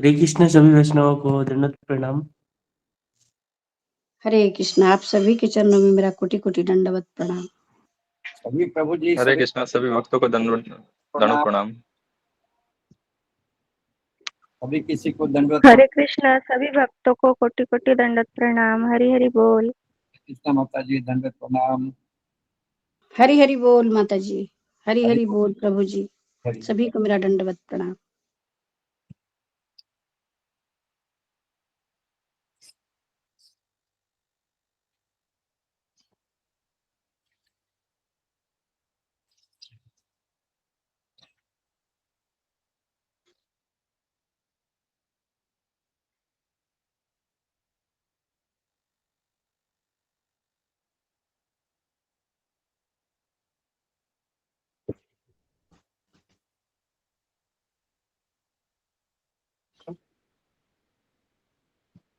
हरे कृष्ण सभी वैष्णवों को दंडवत प्रणाम। हरे कृष्ण। आप सभी के चरणों में मेरा कोटि कोटि दंडवत प्रणाम। सभी प्रभु जी हरे कृष्णा सभी भक्तों को दंडवत प्रणाम। सभी किसी को दंडवत। हरे कृष्णा सभी भक्तों को कोटि कोटि दंडवत प्रणाम। हरि हरि बोल। कृष्णा माता जी दंडवत प्रणाम। हरि हरि बोल माता जी। हरि हरि बोल प्रभु जी। हरि। सभी को मेरा दंडवत प्रणाम।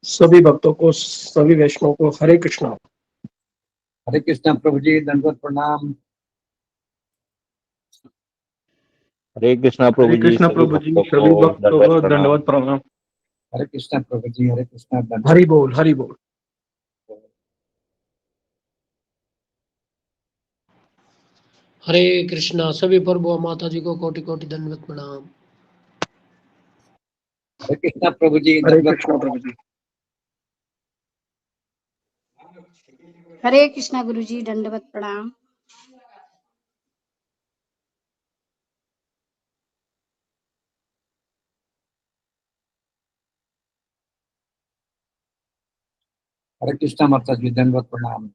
सभी भक्तों को, सभी वैष्णव को हरे कृष्णा। हरे कृष्णा प्रभु जी दंडवत प्रणाम। हरे कृष्णा प्रभु जी, सभी भक्तों को दंडवत प्रणाम। हरे कृष्णा प्रभु जी, हरे कृष्णा दंडवत। हरि बोल, हरि बोल। हरे कृष्णा सभी प्रभु माता जी को कोटि कोटि दंडवत प्रणाम। हरे कृष्णा प्रभु जी, हरे कृष्णा प्रभु जी। हरे कृष्णा गुरु जी दंडवत प्रणाम। हरे कृष्णा माता जी दंडवत प्रणाम।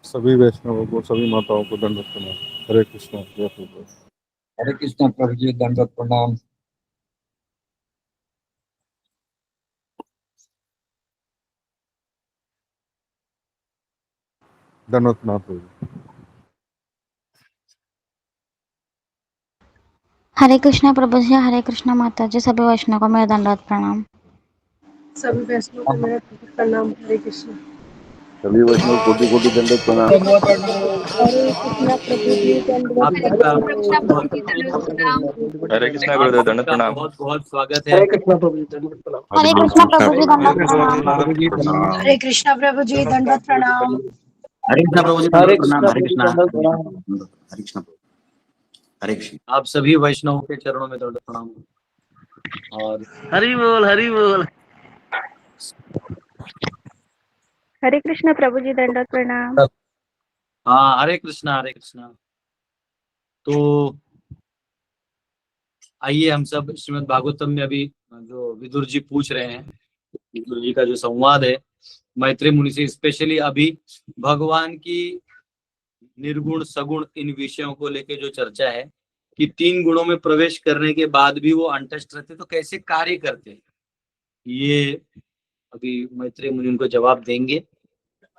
सभी वैष्णवों को, सभी माताओं को दंडवत प्रणाम। हरे कृष्णा जय प्रभु। हरे कृष्णा प्रभु जी दंडवत प्रणाम। दंडवत प्रणाम प्रभु। हरे कृष्णा प्रभु जी, हरे कृष्णा माता जी, सभी वैष्णव को मेरा दंडवत प्रणाम। सभी वैष्णव को मेरा प्रणाम। हरे कृष्ण। सभी वैष्णव कोटि कोटि दंडवत प्रणाम। हरे कृष्णा प्रभु जी दंडवत प्रणाम। हरे कृष्णा गुरुदेव दंडवत प्रणाम। बहुत बहुत स्वागत है। हरे कृष्णा प्रभु जी दंडवत प्रणाम। हरे कृष्णा प्रभु जी दंडवत प्रणाम। हरे कृष्णा प्रभु जी दंडवत प्रणाम। हरे कृष्णा प्रभु जी दंडवत प्रणाम। हरे कृष्णा हरे कृष्णा हरे कृष्ण। आप सभी वैष्णवों के चरणों में दंडवत प्रणाम। और हरि बोल, हरि बोल। हरे कृष्णा प्रभु जी दंडवत प्रणाम। हाँ, हरे कृष्णा हरे कृष्णा। तो आइए हम सब श्रीमद् भागवतम में अभी जो विदुर जी पूछ रहे हैं, विदुर जी का जो संवाद है मैत्री मुनि से, स्पेशली अभी भगवान की निर्गुण सगुण इन विषयों को लेके जो चर्चा है कि 3 गुणों में प्रवेश करने के बाद भी वो अनटच्ड रहते तो कैसे कार्य करते, ये अभी मैत्री मुनि उनको जवाब देंगे।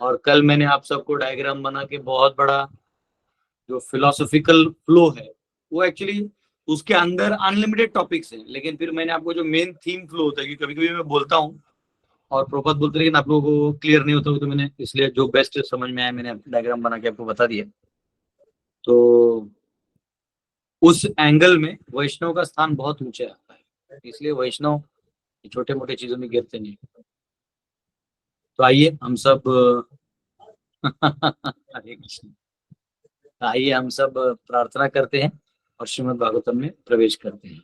और कल मैंने आप सबको डायग्राम बना के बहुत बड़ा जो फिलोसॉफिकल फ्लो है वो एक्चुअली उसके अंदर अनलिमिटेड टॉपिक्स हैं, लेकिन फिर मैंने आपको जो मेन थीम फ्लो होता है कि कभी कभी मैं बोलता हूँ और प्रोपत बोलते हैं लेकिन आप लोगों को क्लियर नहीं होता, तो मैंने इसलिए जो बेस्ट समझ में आया मैंने डायग्राम बना के आपको बता दिया। तो उस एंगल में वैष्णव का स्थान बहुत ऊंचा आता है, इसलिए वैष्णव छोटे मोटे चीजों में गिरते नहीं। तो आइए हम सब हरे कृष्ण, आइए हम सब प्रार्थना करते हैं और श्रीमद् भागवतम में प्रवेश करते हैं।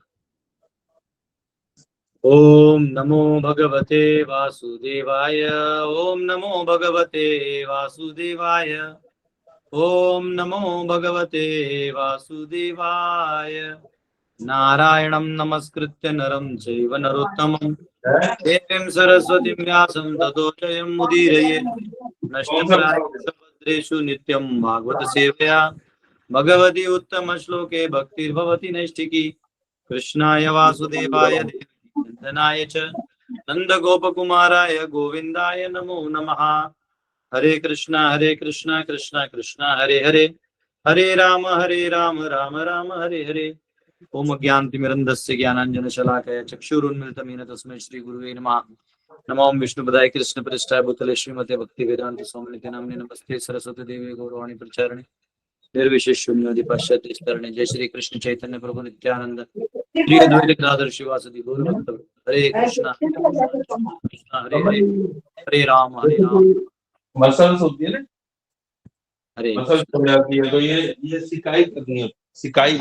ओम नमो भगवते वासुदेवाय। ओम नमो भगवते वासुदेवाय। ओम नमो भगवते वासुदेवाय। नारायणं नमस्कृत्य नरं चैव नरोत्तमं देवीं सरस्वतीं व्यासं ततो जयमुदीरये नष्टप्रायेषु भद्रेषु नित्यं भागवत सेवया भगवती उत्तम श्लोके भक्तिर्भवति नैष्ठिकी कृष्णाय वासुदेवाय नंदनाय च नंदगोपकुमाराय गोविंदाय नमो नमः। हरे कृष्णा कृष्णा कृष्णा हरे हरे हरे राम राम राम हरे हरे। ओम ज्ञानतिमिरन्धस्य ज्ञानाञ्जनशलाकया चक्षुरुन्मिलितं येन तस्मै श्रीगुरुवे नमः। नमो विष्णुपदाय कृष्णपृष्ठाय भूतले श्रीमते भक्तिवेदान्त स्वामिनिधि नाम्ने नमस्ते सरस्वती देवी गौरवाणी प्रचारिणे निर्विशेष शून्यवादी पाश्चात्य स्तरणे। जय श्री कृष्ण चैतन्य प्रभु नित्यानंद श्री अद्वैत गदाधर शिवासदि गौर भक्त। हरे कृष्णा हरे हरे हरे राम मसल होती है ना, हरे। मसल हो जाती है तो ये सिकाई करनी है, सिकाई।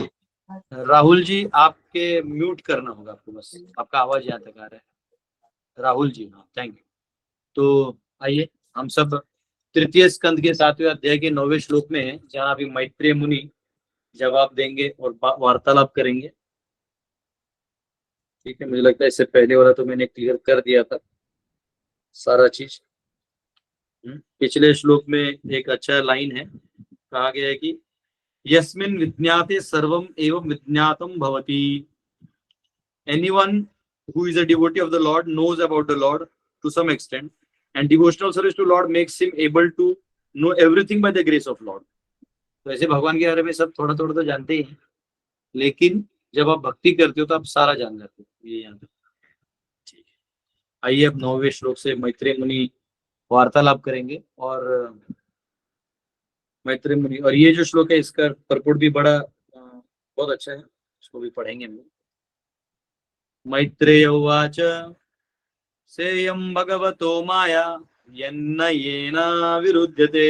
राहुल जी आपके म्यूट करना होगा आपको, बस आपका आवाज यहाँ तक आ रहा है राहुल जी। हाँ थैंक यू। तो आइए हम सब तृतीय स्कंद के 7वें अध्याय के 9वें श्लोक में है, जहाँ अभी मैत्रेय मुनि जवाब देंगे और वार्तालाप करेंगे। ठीक है, मुझे लगता है इससे पहले वाला तो मैंने क्लियर कर दिया था सारा चीज। पिछले श्लोक में एक अच्छा लाइन है, कहा गया है कि यस्मिन् विज्ञाते सर्वम एवं विज्ञातम भवति। Anyone who is a devotee of the Lord knows about the Lord to some extent, and devotional service to Lord makes him able to know everything by the grace of Lord. तो ऐसे भगवान के बारे में सब थोड़ा थोड़ा तो जानते ही हैं, लेकिन जब आप भक्ति करते हो तो आप सारा जान जाते हो। ये याद रखो। ठीक है, आइए अब 9वें श्लोक से मैत्रेय मुनि वार्तालाप करेंगे। और मैत्रेय मुनि, और ये जो श्लोक है इसका परपुट भी बड़ा बहुत अच्छा है, इसको भी पढ़ेंगे हम। मैत्रेय उवाच सेयं भगवतो माया यन्न येन विरुध्यते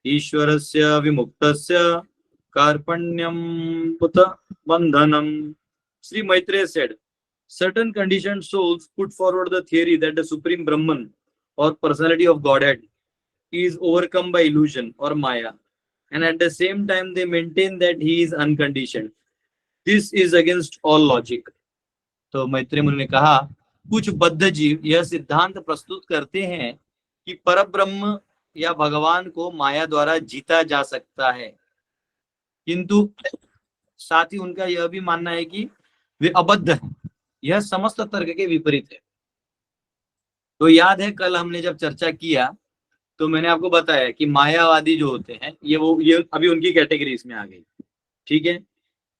ईश्वरस्य विमुक्तस्य कार्पण्यं पुत बंधनम। Sri Maitreya said, certain conditioned souls put forward the theory that the supreme Brahman or personality of Godhead is overcome by illusion or maya, and at the same time they maintain that he is unconditioned. This is against all logic. तो मैत्रेय मुनि ने कहा, कुछ बद्ध जीव यह सिद्धांत प्रस्तुत करते हैं कि परब्रह्म या भगवान को माया द्वारा जीता जा सकता है, किंतु साथ ही उनका यह भी मानना है कि वे अबद्ध हैं। यह समस्त तर्क के विपरीत है। तो याद है कल हमने जब चर्चा किया तो मैंने आपको बताया कि मायावादी जो होते हैं ये अभी उनकी कैटेगरी इसमें आ गई। ठीक है,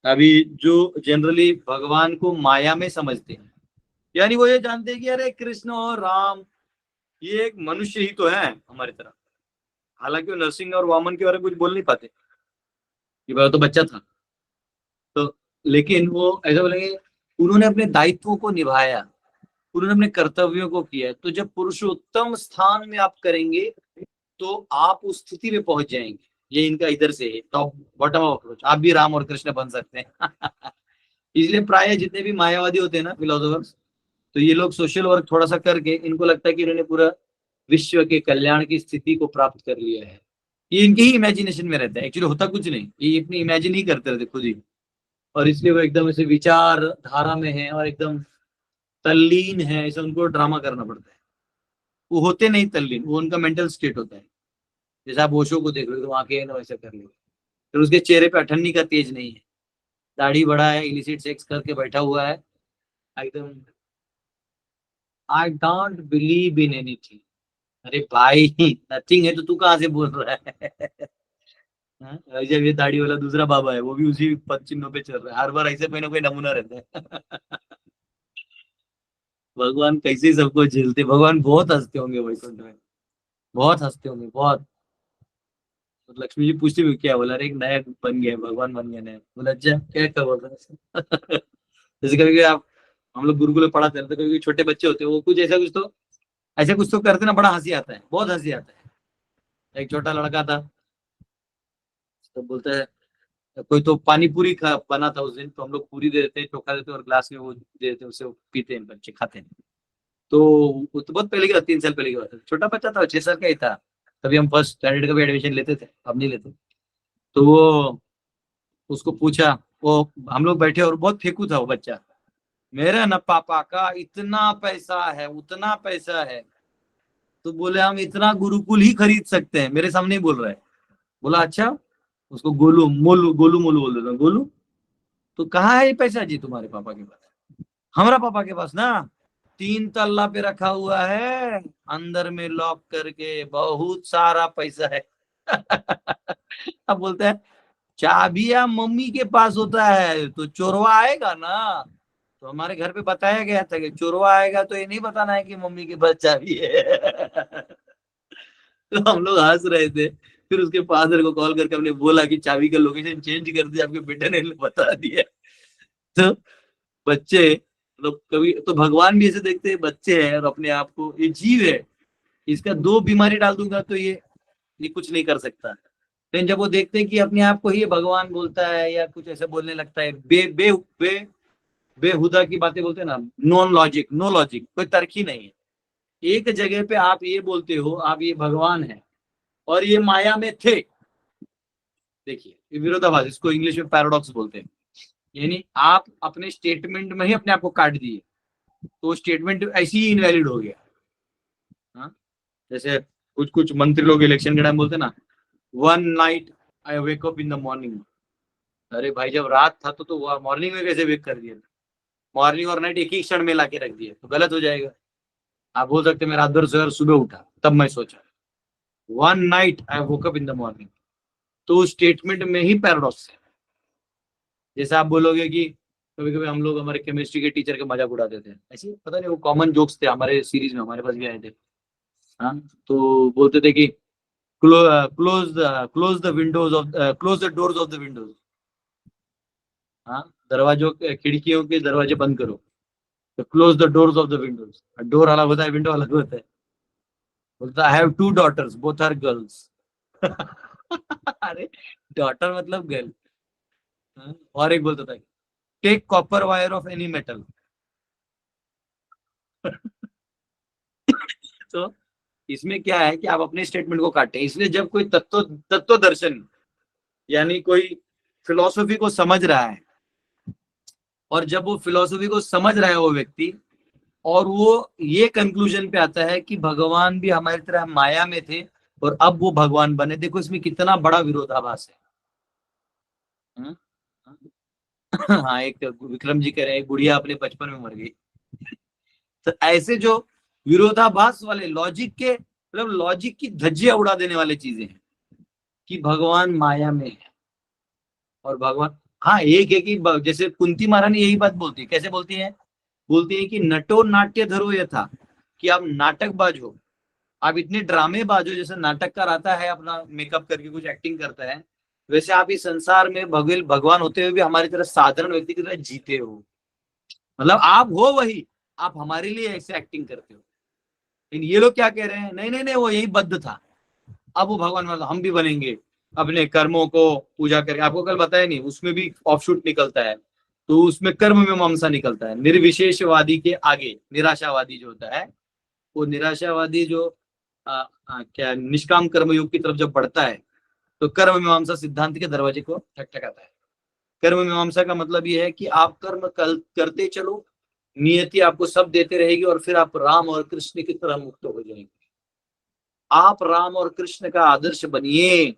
अभी जो जनरली भगवान को माया में समझते हैं, यानी वो ये जानते हैं कि अरे कृष्ण और राम ये एक मनुष्य ही तो है हमारी तरह। हालांकि वो नरसिंह और वामन के बारे में कुछ बोल नहीं पाते, ये बात तो बच्चा था तो, लेकिन वो ऐसा बोलेंगे उन्होंने अपने दायित्वों को निभाया, उन्होंने अपने कर्तव्यों को किया। तो जब पुरुषोत्तम स्थान में आप करेंगे तो आप उस स्थिति में पहुंच जाएंगे। ये इनका इधर से है, टॉप बॉटम ऑफ अप्रोच। आप भी राम और कृष्ण बन सकते हैं। इसलिए प्राय जितने भी मायावादी होते हैं ना फिलोसोफर्स, तो ये लोग सोशल वर्क थोड़ा सा करके इनको लगता है कि इन्होंने पूरा विश्व के कल्याण की स्थिति को प्राप्त कर लिया है। ये इनके ही इमेजिनेशन में रहता है, एक्चुअली होता कुछ नहीं, ये अपनी इमेजिन ही करते रहते खुद ही। और इसलिए वो एकदम ऐसे विचार धारा में है और एकदम तल्लीन है, ऐसा उनको ड्रामा करना पड़ता है। वो होते नहीं तल्लीन, वो उनका मेंटल स्टेट होता है। जैसे आप ओशो को देख लो तो आंखें ना वैसे कर लो, फिर उसके चेहरे पे अठन्नी का तेज नहीं है, दाढ़ी बड़ा है, इलिसिट सेक्स करके बैठा हुआ है एकदम। I don't believe in anything. अरे भाई नथिंग है तो तू कहाँ से बोल रहा है? जब ये दाढ़ी वाला दूसरा बाबा है वो भी उसी पद चिन्हों पे चल रहा है, हर बार ऐसे कोई ना कोई नमूना रहता है। भगवान कैसे सबको झेलते, भगवान बहुत हंसते होंगे वैकुंठ में, बहुत हंसते होंगे बहुत। तो लक्ष्मी जी पूछती हुई क्या बोला, अरे एक नया बन गया भगवान बन गया नया। बोला अच्छा क्या कर बोल रहा है? जैसे कभी आप हम लोग गुरुकुल में पढ़ाते हैं तो कभी छोटे बच्चे होते हैं वो कुछ ऐसा कुछ तो करते ना, बड़ा हंसी आता है, बहुत हंसी आता है। एक छोटा लड़का था तो बोलता है कोई तो पानी पूरी बना था उस दिन, तो हम लोग पूरी दे देते हैं, चोखा देते हैं और ग्लास में वो दे देते हैं, उससे वो पीते हैं, बच्चे खाते हैं। तो वो तो बहुत पहले की बात, 3 साल पहले की बात है, छोटा बच्चा था, 6 साल का ही था। तभी हम फर्स्ट स्टैंडर्ड का भी एडमिशन लेते थे, अब नहीं लेते। तो वो उसको पूछा वो हम लोग बैठे और बहुत फेंकू था वो बच्चा, मेरे न पापा का इतना पैसा है, उतना पैसा है, तो बोले हम इतना गुरुकुल ही खरीद सकते हैं, मेरे सामने ही बोल रहा है। बोला अच्छा, उसको गोलू मोलू गोलू मोलू बोल देता, गोलू तो कहाँ है ये पैसा जी तुम्हारे पापा के पास? हमारा पापा के पास ना 3 तल्ला पे रखा हुआ है, अंदर में लॉक करके, बहुत सारा पैसा है। अब बोलता है चाबियां मम्मी के पास होता है, तो चोरवा आएगा ना, तो हमारे घर पे बताया गया था कि चोरवा आएगा तो ये नहीं बताना है कि मम्मी के पास चाबी है। तो हम लोग हंस रहे थे। फिर उसके फादर को कॉल करके हमने बोला कि चाबी का लोकेशन चेंज कर दिया, आपके बेटे ने बता दिया। तो बच्चे मतलब कभी तो भगवान भी ऐसे देखते हैं, बच्चे हैं और अपने आप को, ये जीव है, इसका 2 बीमारी डाल दूंगा तो ये कुछ नहीं कर सकता। लेकिन जब वो देखते हैं कि अपने आप को ही ये भगवान बोलता है या कुछ ऐसे बोलने लगता है, बेहुदा की बातें बोलते हैं ना, नो लॉजिक, कोई तर्क ही नहीं है। एक जगह पे आप ये बोलते हो आप ये भगवान है और ये माया में थे। देखिए ये विरोधाभास, इसको इंग्लिश में पैराडॉक्स बोलते हैं। यानी आप अपने स्टेटमेंट में ही अपने आप को काट दिए, तो स्टेटमेंट ऐसी ही इनवैलिड हो गया। हाँ? जैसे कुछ मंत्री लोग इलेक्शन के टाइम बोलते ना, 1 night I wake up in the morning. अरे भाई जब रात था तो मॉर्निंग में कैसे वेक कर दिया? मॉर्निंग और नाइट एक ही क्षण में लाके रख दिया तो गलत हो जाएगा। आप बोल सकते मैं रात भर सोया और सुबह उठा तब मैं सोचा, 1 night I woke up in the morning, तो स्टेटमेंट में ही पैराडॉक्स है। जैसे आप बोलोगे कि कभी कभी हम लोग हमारे केमिस्ट्री के टीचर का मजाक उड़ाते थे, ऐसे पता नहीं वो कॉमन जोक्स थे हमारे सीरीज में, हमारे पास भी आए थे। हाँ, तो बोलते थे कि close the doors of the windows. हाँ, दरवाजों खिड़कियों के दरवाजे बंद करो, तो close the doors of the windows. Door अलग होता है, विंडो अलग होता है। बोलता I have 2 daughters, both are girls. अरे डॉटर मतलब गर्ल। और एक बोलता था take copper wire of any metal. तो इसमें क्या है कि आप अपने स्टेटमेंट को काटें। इसलिए जब कोई तत्व दर्शन यानी कोई फिलॉसफी को समझ रहा है, और जब वो फिलॉसफी को समझ रहा है वो व्यक्ति, और वो ये कंक्लूजन पे आता है कि भगवान भी हमारी तरह माया में थे और अब वो भगवान बने, देखो इसमें कितना बड़ा विरोधाभास है। हाँ, एक विक्रम जी कह रहे हैं गुड़िया अपने बचपन में मर गई। तो ऐसे जो विरोधाभास वाले लॉजिक के मतलब लॉजिक की धज्जियां उड़ा देने वाले चीजें हैं कि भगवान माया में है और भगवान, हाँ एक है कि जैसे कुंती महारानी यही बात बोलती है। कैसे बोलती है? बोलती है कि नटो नाट्य धरो यथा, कि आप नाटकबाज हो, आप इतने ड्रामेबाज हो, जैसे नाटककार आता है अपना मेकअप करके कुछ एक्टिंग करता है, वैसे आप इस संसार में भगवान होते हुए भी हमारी तरह साधारण व्यक्ति की तरह जीते हो। मतलब आप हो वही, आप हमारे लिए ऐसे एक्टिंग करते हो। लेकिन ये लोग क्या कह रहे हैं, नहीं नहीं नहीं वो यही बद्ध था, अब वो भगवान मतलब हम भी बनेंगे, अपने कर्मों को पूजा करके। आपको कल बताया नहीं, उसमें भी ऑफशूट निकलता है, तो उसमें कर्म मीमांसा निकलता है। निर्विशेषवादी के आगे निराशावादी जो होता है, वो निराशावादी जो क्या निष्काम कर्मयोग की तरफ जब बढ़ता है तो कर्म मीमांसा सिद्धांत के दरवाजे को ठकठकाता है। कर्म मीमांसा का मतलब ये है कि आप कर्म करते चलो, नियति आपको सब देते रहेगी और फिर आप राम और कृष्ण की तरह मुक्त हो जाएंगे। आप राम और कृष्ण का आदर्श बनिए।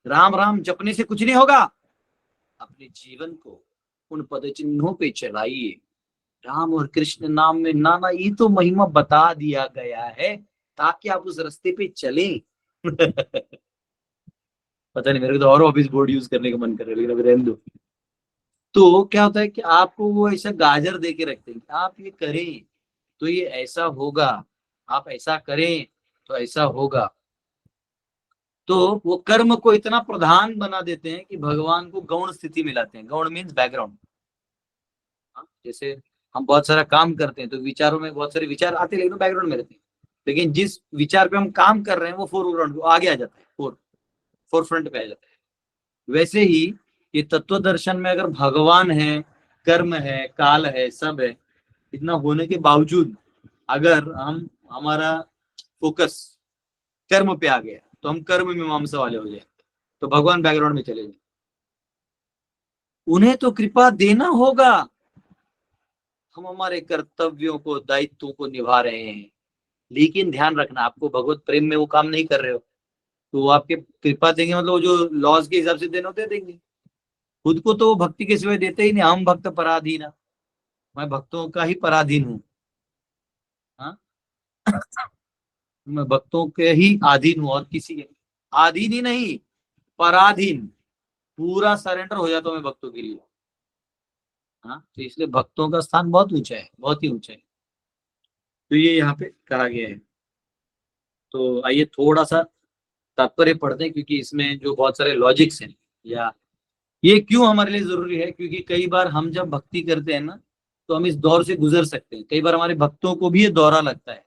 राम राम जपने से कुछ नहीं होगा, अपने जीवन को उन पद चिन्हों पे चलाइए। राम और कृष्ण नाम में नाना ये तो महिमा बता दिया गया है ताकि आप उस रास्ते पे चलें। पता नहीं, मेरे को तो और ऑफिस बोर्ड यूज करने का मन कर रहा है, लेकिन अभी रहने दो। तो क्या होता है कि आपको वो ऐसा गाजर दे के रखते हैं, आप ये करें तो ये ऐसा होगा, आप ऐसा करें तो ऐसा होगा। तो वो कर्म को इतना प्रधान बना देते हैं कि भगवान को गौण स्थिति में लाते हैं। गौण मीन्स बैकग्राउंड। जैसे हम बहुत सारा काम करते हैं तो विचारों में बहुत सारे विचार आते हैं, लेकिन बैकग्राउंड में रहते हैं। लेकिन जिस विचार पे हम काम कर रहे हैं वो फोरग्राउंड को आगे आ जाता है, फोर फ्रंट पे आ जाता है। वैसे ही ये तत्व दर्शन में अगर भगवान है, कर्म है, काल है, सब है, इतना होने के बावजूद अगर हमारा फोकस कर्म पे आ गया तो हम कर्म मीमांसा वाले हो जाए, तो भगवान बैकग्राउंड में चले जाए। उन्हें तो कृपा देना होगा। हम हमारे कर्तव्यों को, दायित्वों को निभा रहे हैं, लेकिन ध्यान रखना आपको भगवत प्रेम में वो काम नहीं कर रहे हो तो वो आपके कृपा देंगे, मतलब वो जो लॉज के हिसाब से देना होते देंगे। खुद को तो वो भक्ति के सिवाय देते ही नहीं। हम भक्त पराधीन, मैं भक्तों का ही पराधीन हूँ। हाँ, मैं भक्तों के ही अधीन हूँ और किसी के अधीन ही नहीं, पराधीन। पूरा सरेंडर हो जाता हूँ मैं भक्तों के लिए। हाँ, तो इसलिए भक्तों का स्थान बहुत ऊंचा है, बहुत ही ऊंचा है। तो ये यहाँ पे कहा गया है। तो आइए थोड़ा सा तात्पर्य पढ़ते हैं, क्योंकि इसमें जो बहुत सारे लॉजिक्स हैं, या ये क्यों हमारे लिए जरूरी है। क्योंकि कई बार हम जब भक्ति करते हैं ना, तो हम इस दौर से गुजर सकते हैं। कई बार हमारे भक्तों को भी ये दौरा लगता है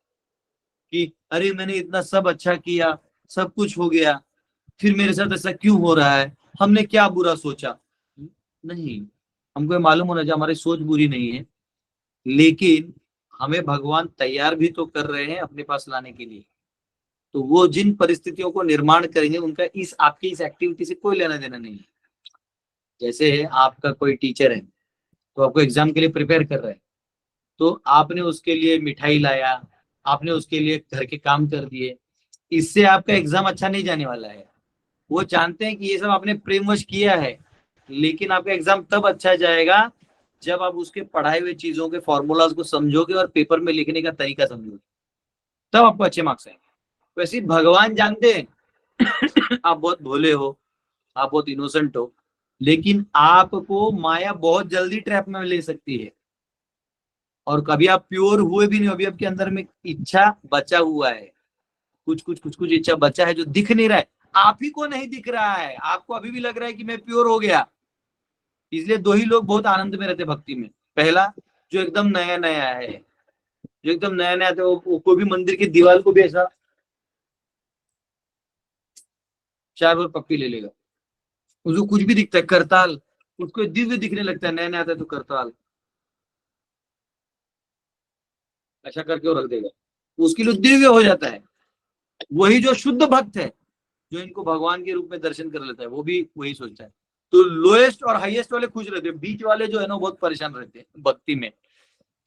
कि अरे मैंने इतना सब अच्छा किया, सब कुछ हो गया, फिर मेरे साथ ऐसा क्यों हो रहा है, हमने क्या बुरा सोचा। नहीं, हमको ये मालूम होना चाहिए हमारी सोच बुरी नहीं है, लेकिन हमें भगवान तैयार भी तो कर रहे हैं अपने पास लाने के लिए। तो वो जिन परिस्थितियों को निर्माण करेंगे उनका इस आपकी इस एक्टिविटी से कोई लेना देना नहीं है। जैसे आपका कोई टीचर है तो आपको एग्जाम के लिए प्रिपेयर कर रहा है, तो आपने उसके लिए मिठाई लाया, आपने उसके लिए घर के काम कर दिए, इससे आपका एग्जाम अच्छा नहीं जाने वाला है। वो जानते हैं कि ये सब आपने प्रेमवश किया है, लेकिन आपका एग्जाम तब अच्छा जाएगा जब आप उसके पढ़ाए हुए चीजों के फॉर्मूलाज को समझोगे और पेपर में लिखने का तरीका समझोगे, तब आपको अच्छे मार्क्स आएंगे। वैसे भगवान जानते हैं आप बहुत भोले हो, आप बहुत इनोसेंट हो, लेकिन आपको माया बहुत जल्दी ट्रैप में ले सकती है। और कभी आप प्योर हुए भी नहीं, अभी आपके अंदर में इच्छा बचा हुआ है, कुछ इच्छा बचा है जो दिख नहीं रहा है। आप ही को नहीं दिख रहा है, आपको अभी भी लग रहा है कि मैं प्योर हो गया। इसलिए दो ही लोग बहुत आनंद में रहते भक्ति में। पहला जो एकदम नया नया है, जो एकदम नया नया था, वो कोई भी मंदिर की दीवार को भी ऐसा 4 बार पप्पी ले लेगा, उसको कुछ भी दिखता है, करताल, उसको दिव्य दिखने लगता है, नया नया आता है तो करताल ऐसा करके वो रख देगा, उसके लिए दिव्य हो जाता है। वही जो शुद्ध भक्त है, जो इनको भगवान के रूप में दर्शन कर लेता है, वो भी वही सोचता है। तो लोएस्ट और हाईएस्ट वाले खुश रहते हैं, बीच वाले जो है ना बहुत परेशान रहते हैं भक्ति में।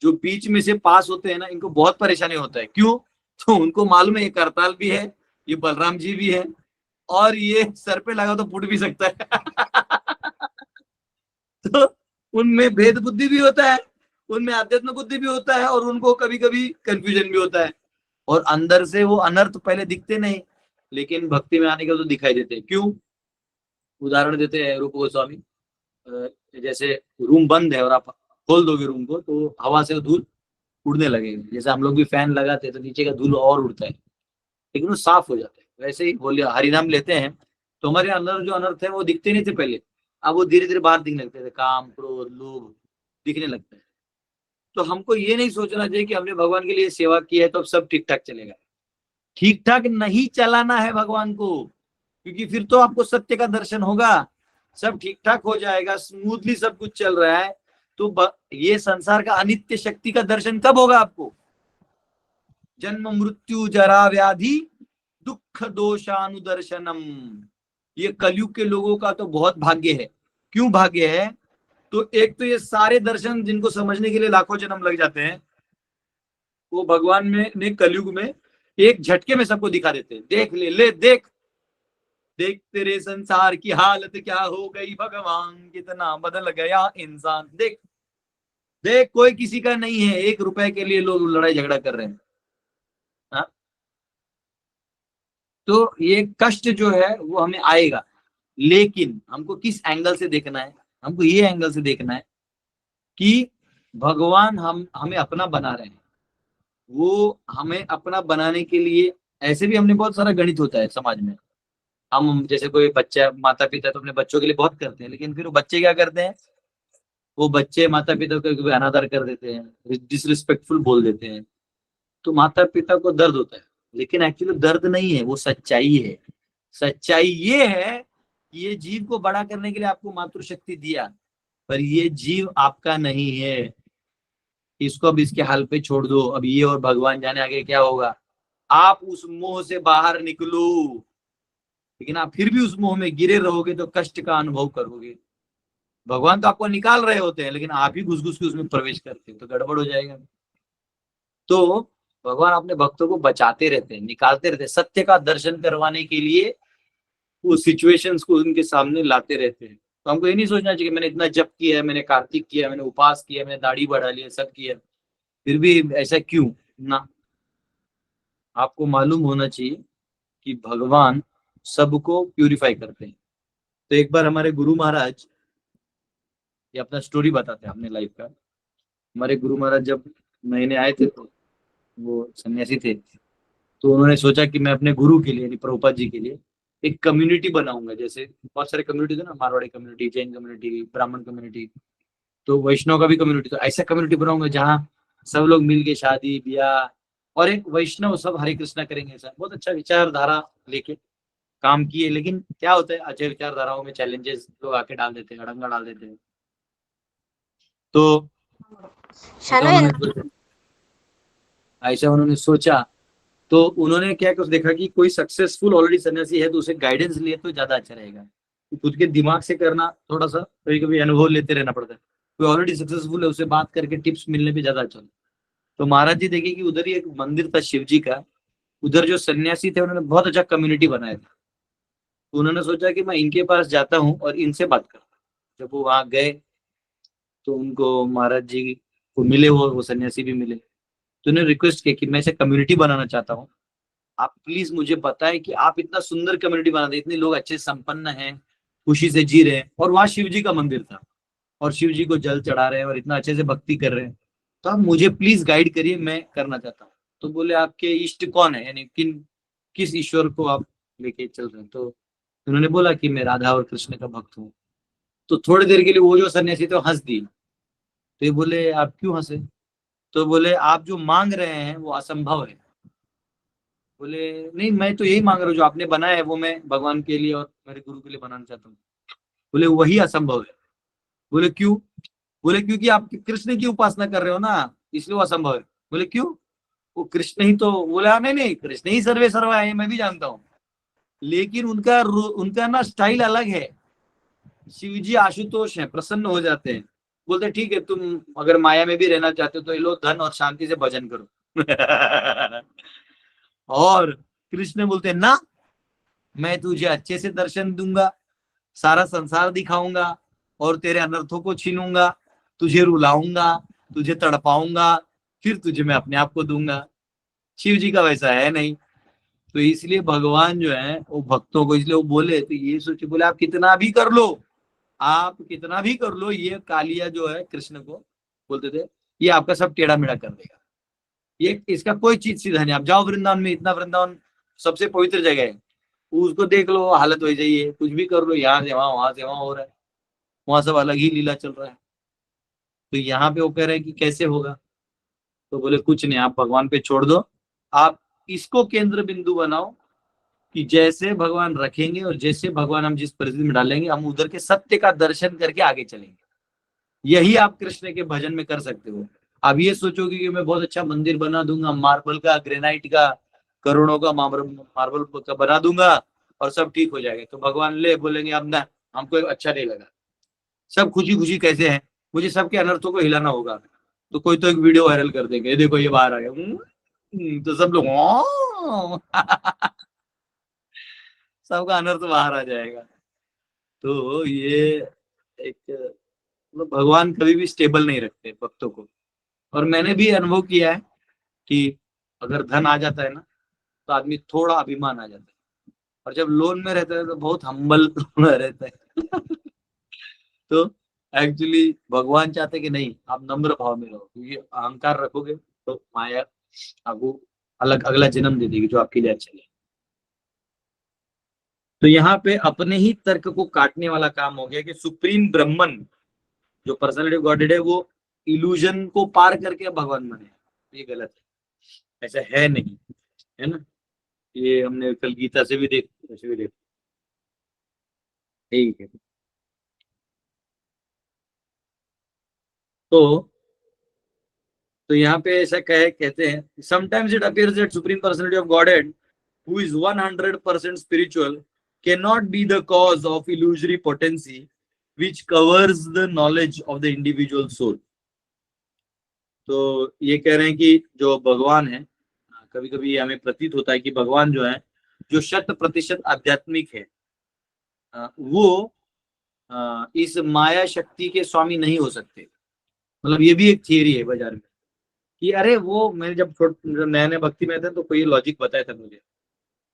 जो बीच में से पास होते हैं ना, इनको बहुत परेशानी होता है। क्यों? तो उनको मालूम है ये करताल भी है, ये बलराम जी भी है, और ये सर पे लगा तो फूट भी सकता है। तो उनमें भेद बुद्धि भी होता है, उनमें आध्यात्मिक बुद्धि भी होता है, और उनको कभी कभी कंफ्यूजन भी होता है। और अंदर से वो अनर्थ पहले दिखते नहीं, लेकिन भक्ति में आने के तो दिखाई देते हैं। क्यों? उदाहरण देते हैं रूप गोस्वामी, जैसे रूम बंद है और आप खोल दोगे रूम को तो हवा से धूल उड़ने लगेगा। जैसे हम लोग भी फैन लगाते हैं तो नीचे का धूल और उड़ता है, लेकिन वो साफ हो जाता है। वैसे ही बोलिए हरिनाम लेते हैं तो हमारे अंदर जो अनर्थ है वो दिखते नहीं थे पहले, अब वो धीरे धीरे बाहर दिखने लगते थे, काम क्रोध लोभ दिखने लगता है। तो हमको ये नहीं सोचना चाहिए कि हमने भगवान के लिए सेवा की है तो अब सब ठीक ठाक चलेगा। ठीक ठाक नहीं चलाना है भगवान को, क्योंकि फिर तो आपको सत्य का दर्शन होगा, सब ठीक ठाक हो जाएगा, स्मूथली सब कुछ चल रहा है। तो ये संसार का अनित्य शक्ति का दर्शन कब होगा आपको? जन्म मृत्यु जरा व्याधि दुख दोषानुदर्शनम। ये कलयुग के लोगों का तो बहुत भाग्य है। क्यों भाग्य है? तो एक तो ये सारे दर्शन जिनको समझने के लिए लाखों जन्म लग जाते हैं, वो भगवान में ने कलयुग में एक झटके में सबको दिखा देते हैं। देख ले देख तेरे संसार की हालत क्या हो गई, भगवान कितना बदल गया इंसान। देख कोई किसी का नहीं है, 1 रुपए के लिए लोग लड़ाई झगड़ा कर रहे हैं। हाँ? तो ये कष्ट जो है वो हमें आएगा, लेकिन हमको किस एंगल से देखना है? हमको ये एंगल से देखना है कि भगवान हमें अपना बना रहे हैं। वो हमें अपना बनाने के लिए, ऐसे भी हमने बहुत सारा गणित होता है समाज में। हम जैसे कोई बच्चा, माता पिता तो अपने बच्चों के लिए बहुत करते हैं, लेकिन फिर वो बच्चे क्या करते हैं? वो बच्चे माता पिता को अनादर कर देते हैं, डिसरिस्पेक्टफुल बोल देते हैं। तो माता पिता को दर्द होता है, लेकिन एक्चुअली दर्द नहीं है, वो सच्चाई है। सच्चाई ये है कि ये जीव को बड़ा करने के लिए आपको मातृशक्ति दिया, पर ये जीव आपका नहीं है। इसको अब इसके हाल पे छोड़ दो। अब ये और भगवान जाने आगे क्या होगा। आप उस मोह से बाहर निकलो, लेकिन आप फिर भी उस मोह में गिरे रहोगे तो कष्ट का अनुभव करोगे। भगवान तो आपको निकाल रहे होते हैं, लेकिन आप ही घुस घुस के उसमें प्रवेश करते हैं, तो गड़बड़ हो जाएगा। तो भगवान अपने भक्तों को बचाते रहते हैं, निकालते रहते हैं, सत्य का दर्शन करवाने के लिए वो सिचुएशंस को उनके सामने लाते रहते हैं। तो हमको ये नहीं सोचना चाहिए कि मैंने इतना जप किया है, मैंने कार्तिक किया, मैंने उपास किया, मैंने दाढ़ी बढ़ा लिया, सब किया, फिर भी ऐसा क्यों ना। आपको मालूम होना चाहिए कि भगवान सबको प्यूरिफाई करते हैं। तो एक बार हमारे गुरु महाराज, ये अपना स्टोरी बताते हैं अपने लाइफ का। हमारे गुरु महाराज जब नए नए आए थे, तो वो सन्यासी थे, तो उन्होंने सोचा कि मैं अपने गुरु के लिए यानी प्रभुपाद जी के लिए एक कम्युनिटी बनाऊंगा। जैसे बहुत सारे कम्युनिटी थे ना, मारवाड़ी कम्युनिटी, जैन कम्युनिटी, ब्राह्मण कम्युनिटी, तो वैष्णव का भी कम्युनिटी। तो ऐसा कम्युनिटी बनाऊंगा जहाँ सब लोग मिल के शादी ब्याह और एक वैष्णव सब हरे कृष्णा करेंगे। ऐसा बहुत अच्छा विचारधारा लेके काम किए, लेकिन क्या होता है अच्छे विचारधाराओं में चैलेंजेस लोग आके डाल देते हैं, अड़ंगा डाल देते हैं। तो ऐसा उन्होंने सोचा, तो उन्होंने क्या कुछ देखा कि कोई सक्सेसफुल ऑलरेडी सन्यासी है तो उसे गाइडेंस लिए तो ज्यादा अच्छा रहेगा। खुद के दिमाग से करना थोड़ा सा कभी कभी अनुभव लेते रहना पड़ता है। कोई ऑलरेडी सक्सेसफुल है, उसे बात करके टिप्स मिलने पे ज्यादा अच्छा। तो महाराज जी देखे कि उधर ही एक मंदिर था शिव जी का, उधर जो सन्यासी थे उन्होंने बहुत अच्छा कम्युनिटी बनाया था। तो उन्होंने सोचा कि मैं इनके पास जाता हूँ और इनसे बात करता हूँ। जब वो वहां गए तो उनको महाराज जी को मिले, वो सन्यासी भी मिले, तो उन्होंने रिक्वेस्ट किया कि मैं ऐसे कम्युनिटी बनाना चाहता हूँ, आप प्लीज मुझे बताएं कि आप इतना सुंदर कम्युनिटी बनाते, इतने लोग अच्छे संपन्न हैं, खुशी से जी रहे हैं, और वहां शिव जी का मंदिर था और शिव जी को जल चढ़ा रहे हैं और इतना अच्छे से भक्ति कर रहे हैं, तो आप मुझे प्लीज गाइड करिए, मैं करना चाहता हूँ। तो बोले आपके इष्ट कौन है, यानी किस ईश्वर को आप लेके चल रहे हैं। तो उन्होंने बोला कि मैं राधा और कृष्ण का भक्त हूँ। तो थोड़ी देर के लिए वो जो सन्यासी थे हंस दिए। तो ये बोले आप क्यों हंसे। तो बोले आप जो मांग रहे हैं वो असंभव है। बोले नहीं, मैं तो यही मांग रहा हूँ, जो आपने बनाया है वो मैं भगवान के लिए और मेरे गुरु के लिए बनाना चाहता हूँ। बोले वही असंभव है। बोले क्यों। बोले क्योंकि आप कृष्ण की उपासना कर रहे हो ना, इसलिए वो असंभव है। बोले क्यों, वो कृष्ण ही तो। बोला नहीं, कृष्ण ही सर्वे सर्वा है, मैं भी जानता हूँ, लेकिन उनका ना स्टाइल अलग है। शिव जी आशुतोष है, प्रसन्न हो जाते हैं, बोलते ठीक है तुम अगर माया में भी रहना चाहते हो तो ये लो धन और शांति से भजन करो। और कृष्ण बोलते हैं ना, मैं तुझे अच्छे से दर्शन दूंगा, सारा संसार दिखाऊंगा और तेरे अनर्थों को छीनूंगा, तुझे रुलाऊंगा, तुझे तड़पाऊंगा, फिर तुझे मैं अपने आप को दूंगा। शिव जी का वैसा है नहीं। तो इसलिए भगवान जो है वो भक्तों को, इसलिए वो बोले, तो ये सोचे, बोले आप कितना भी कर लो, आप कितना भी कर लो, ये कालिया जो है कृष्ण को बोलते थे, ये आपका सब टेढ़ा मेढ़ा कर देगा, ये इसका कोई चीज सीधा नहीं। आप जाओ वृंदावन में, इतना वृंदावन सबसे पवित्र जगह है, उसको देख लो, हालत हो जाइए, कुछ भी कर लो, यहाँ से वहां, वहां से वहां हो रहा है, वहां सब अलग ही लीला चल रहा है। तो यहाँ पे वो कह रहे हैं कि कैसे होगा। तो बोले कुछ नहीं, आप भगवान पे छोड़ दो, आप इसको केंद्र बिंदु बनाओ कि जैसे भगवान रखेंगे और जैसे भगवान हम जिस परिस्थिति में डालेंगे, हम उधर के सत्य का दर्शन करके आगे चलेंगे। यही आप कृष्ण के भजन में कर सकते हो। अब ये सोचोगे कि मैं बहुत अच्छा मंदिर बना दूंगा, मार्बल का, ग्रेनाइट का, करोड़ों का मार्बल का बना दूंगा और सब ठीक हो जाएगा, तो भगवान ले बोलेंगे अब ना, हमको अच्छा नहीं लगा, सब खुशी खुशी कैसे है, मुझे सबके अनर्थों को हिलाना होगा। तो कोई तो एक वीडियो वायरल कर देंगे, देखो ये बाहर आ गया, तो सब लोग सबका अनर्थ बाहर आ जाएगा। तो ये एक भगवान कभी भी स्टेबल नहीं रखते भक्तों को। और मैंने भी अनुभव किया है कि अगर धन आ जाता है ना तो आदमी थोड़ा अभिमान आ जाता है, और जब लोन में रहता है तो बहुत हम्बल रहता है। तो एक्चुअली भगवान चाहते कि नहीं, आप नम्र भाव में रहो, क्योंकि अहंकार रखोगे तो माया आपको अगला जन्म दे देगी जो आपके लिए अच्छा नहीं। तो यहाँ पे अपने ही तर्क को काटने वाला काम हो गया कि सुप्रीम ब्रह्मन जो पर्सनालिटी ऑफ गॉडेड है वो इल्यूजन को पार करके भगवान बने। ये गलत है, ऐसा है नहीं, है ना। ये हमने कल गीता से भी देखा, ऐसे भी देखा, ठीक है। तो यहाँ पे ऐसा कहते हैं, sometimes it appears that supreme personality of godhead who is 100% spiritual cannot be the cause of illusory potency which covers the knowledge of the individual soul. तो ये कह रहे हैं कि जो भगवान है, कभी कभी हमें प्रतीत होता है कि भगवान जो है, जो 100% आध्यात्मिक है, वो इस माया शक्ति के स्वामी नहीं हो सकते। मतलब ये भी एक थियरी है बाजार में कि अरे वो, मैंने जब नए नए भक्ति में थे तो कोई लॉजिक बताया था मुझे,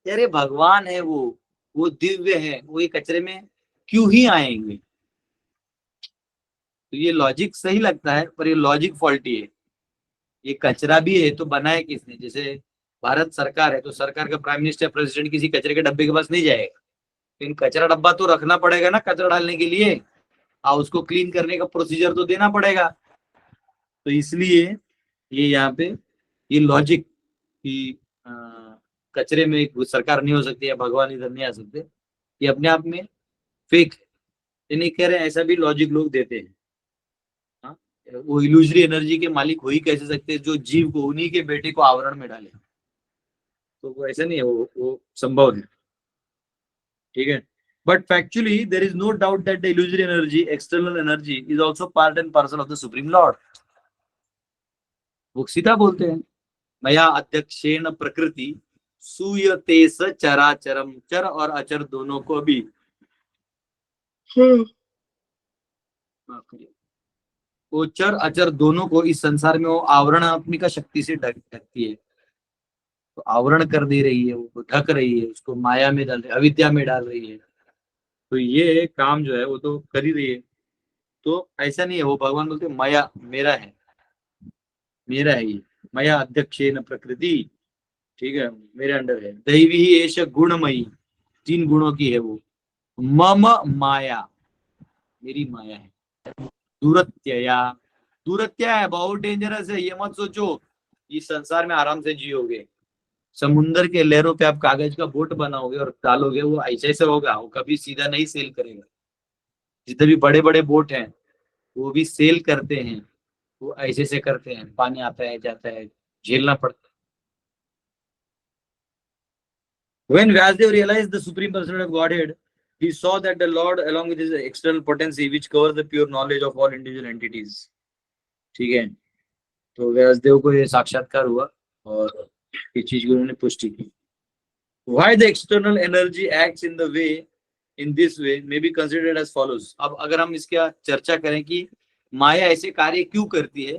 अरे भगवान है वो दिव्य है, वो ये कचरे में क्यों ही आएंगे। तो ये लॉजिक सही लगता है, पर ये लॉजिक फॉल्टी है। ये कचरा भी है तो बनाया किसने? जैसे भारत सरकार है तो सरकार का प्राइम मिनिस्टर, प्रेसिडेंट किसी कचरे के डब्बे के पास नहीं जाएगा, लेकिन कचरा डब्बा तो रखना पड़ेगा ना कचरा डालने के लिए, और उसको क्लीन करने का प्रोसीजर तो देना पड़ेगा। तो इसलिए ये यहाँ पे ये लॉजिक कि कचरे में सरकार नहीं हो सकती या भगवान इधर नहीं आ सकते, ये अपने आप में फेक है। ये नहीं कह रहे, ऐसा भी लॉजिक लोग देते हैं। हाँ, वो इल्यूजरी एनर्जी के मालिक हो ही कैसे सकते हैं जो जीव को, उन्हीं के बेटे को आवरण में डाले। तो वो ऐसा नहीं है, वो संभव है। ठीक है, but factually there is no doubt that the illusory energy, external energy, is also part and parcel of the supreme lord. वो सीधा बोलते हैं, मया अध्यक्षेण प्रकृति सूयते स चराचरम, चर और अचर दोनों को भी वो चर अचर दोनों को इस संसार में वो आवरण आत्मिका शक्ति से ढकती है। तो आवरण कर दे रही है, वो ढक रही है, उसको माया में डाल रही है, अविद्या में डाल रही है। तो ये काम जो है वो तो कर ही रही है। तो ऐसा नहीं है, वो भगवान बोलते माया मेरा है, मेरा है ये, माया अध्यक्षेण प्रकृति, ठीक है, मेरे अंडर है। दैवी ही एष गुणमयी, 3 गुणों की है वो। मम माया, मेरी माया है। दूरत्यया, दूरत्या है, बहुत डेंजरस है। ये मत सोचो इस संसार में आराम से जियोगे। समुंदर के लहरों पे आप कागज का बोट बनाओगे और डालोगे, वो ऐसे से होगा, वो कभी सीधा नहीं सेल करेगा। जितने भी बड़े बड़े बोट हैं वो भी सेल करते हैं, वो ऐसे से करते हैं, पानी आता है जाता है, झेलना पड़ता है। When Vyasdev realized the supreme personality of Godhead, he saw that the Lord, along with his external potency, which covers the pure knowledge of all individual entities. ठीक है, तो व्यासदेव को ये साक्षात्कार हुआ और इस चीज की उन्होंने पुष्टि की। Why the external energy acts in the way, in this way, may be considered as follows. अब अगर हम इसका चर्चा करें कि माया ऐसे कार्य क्यों करती है,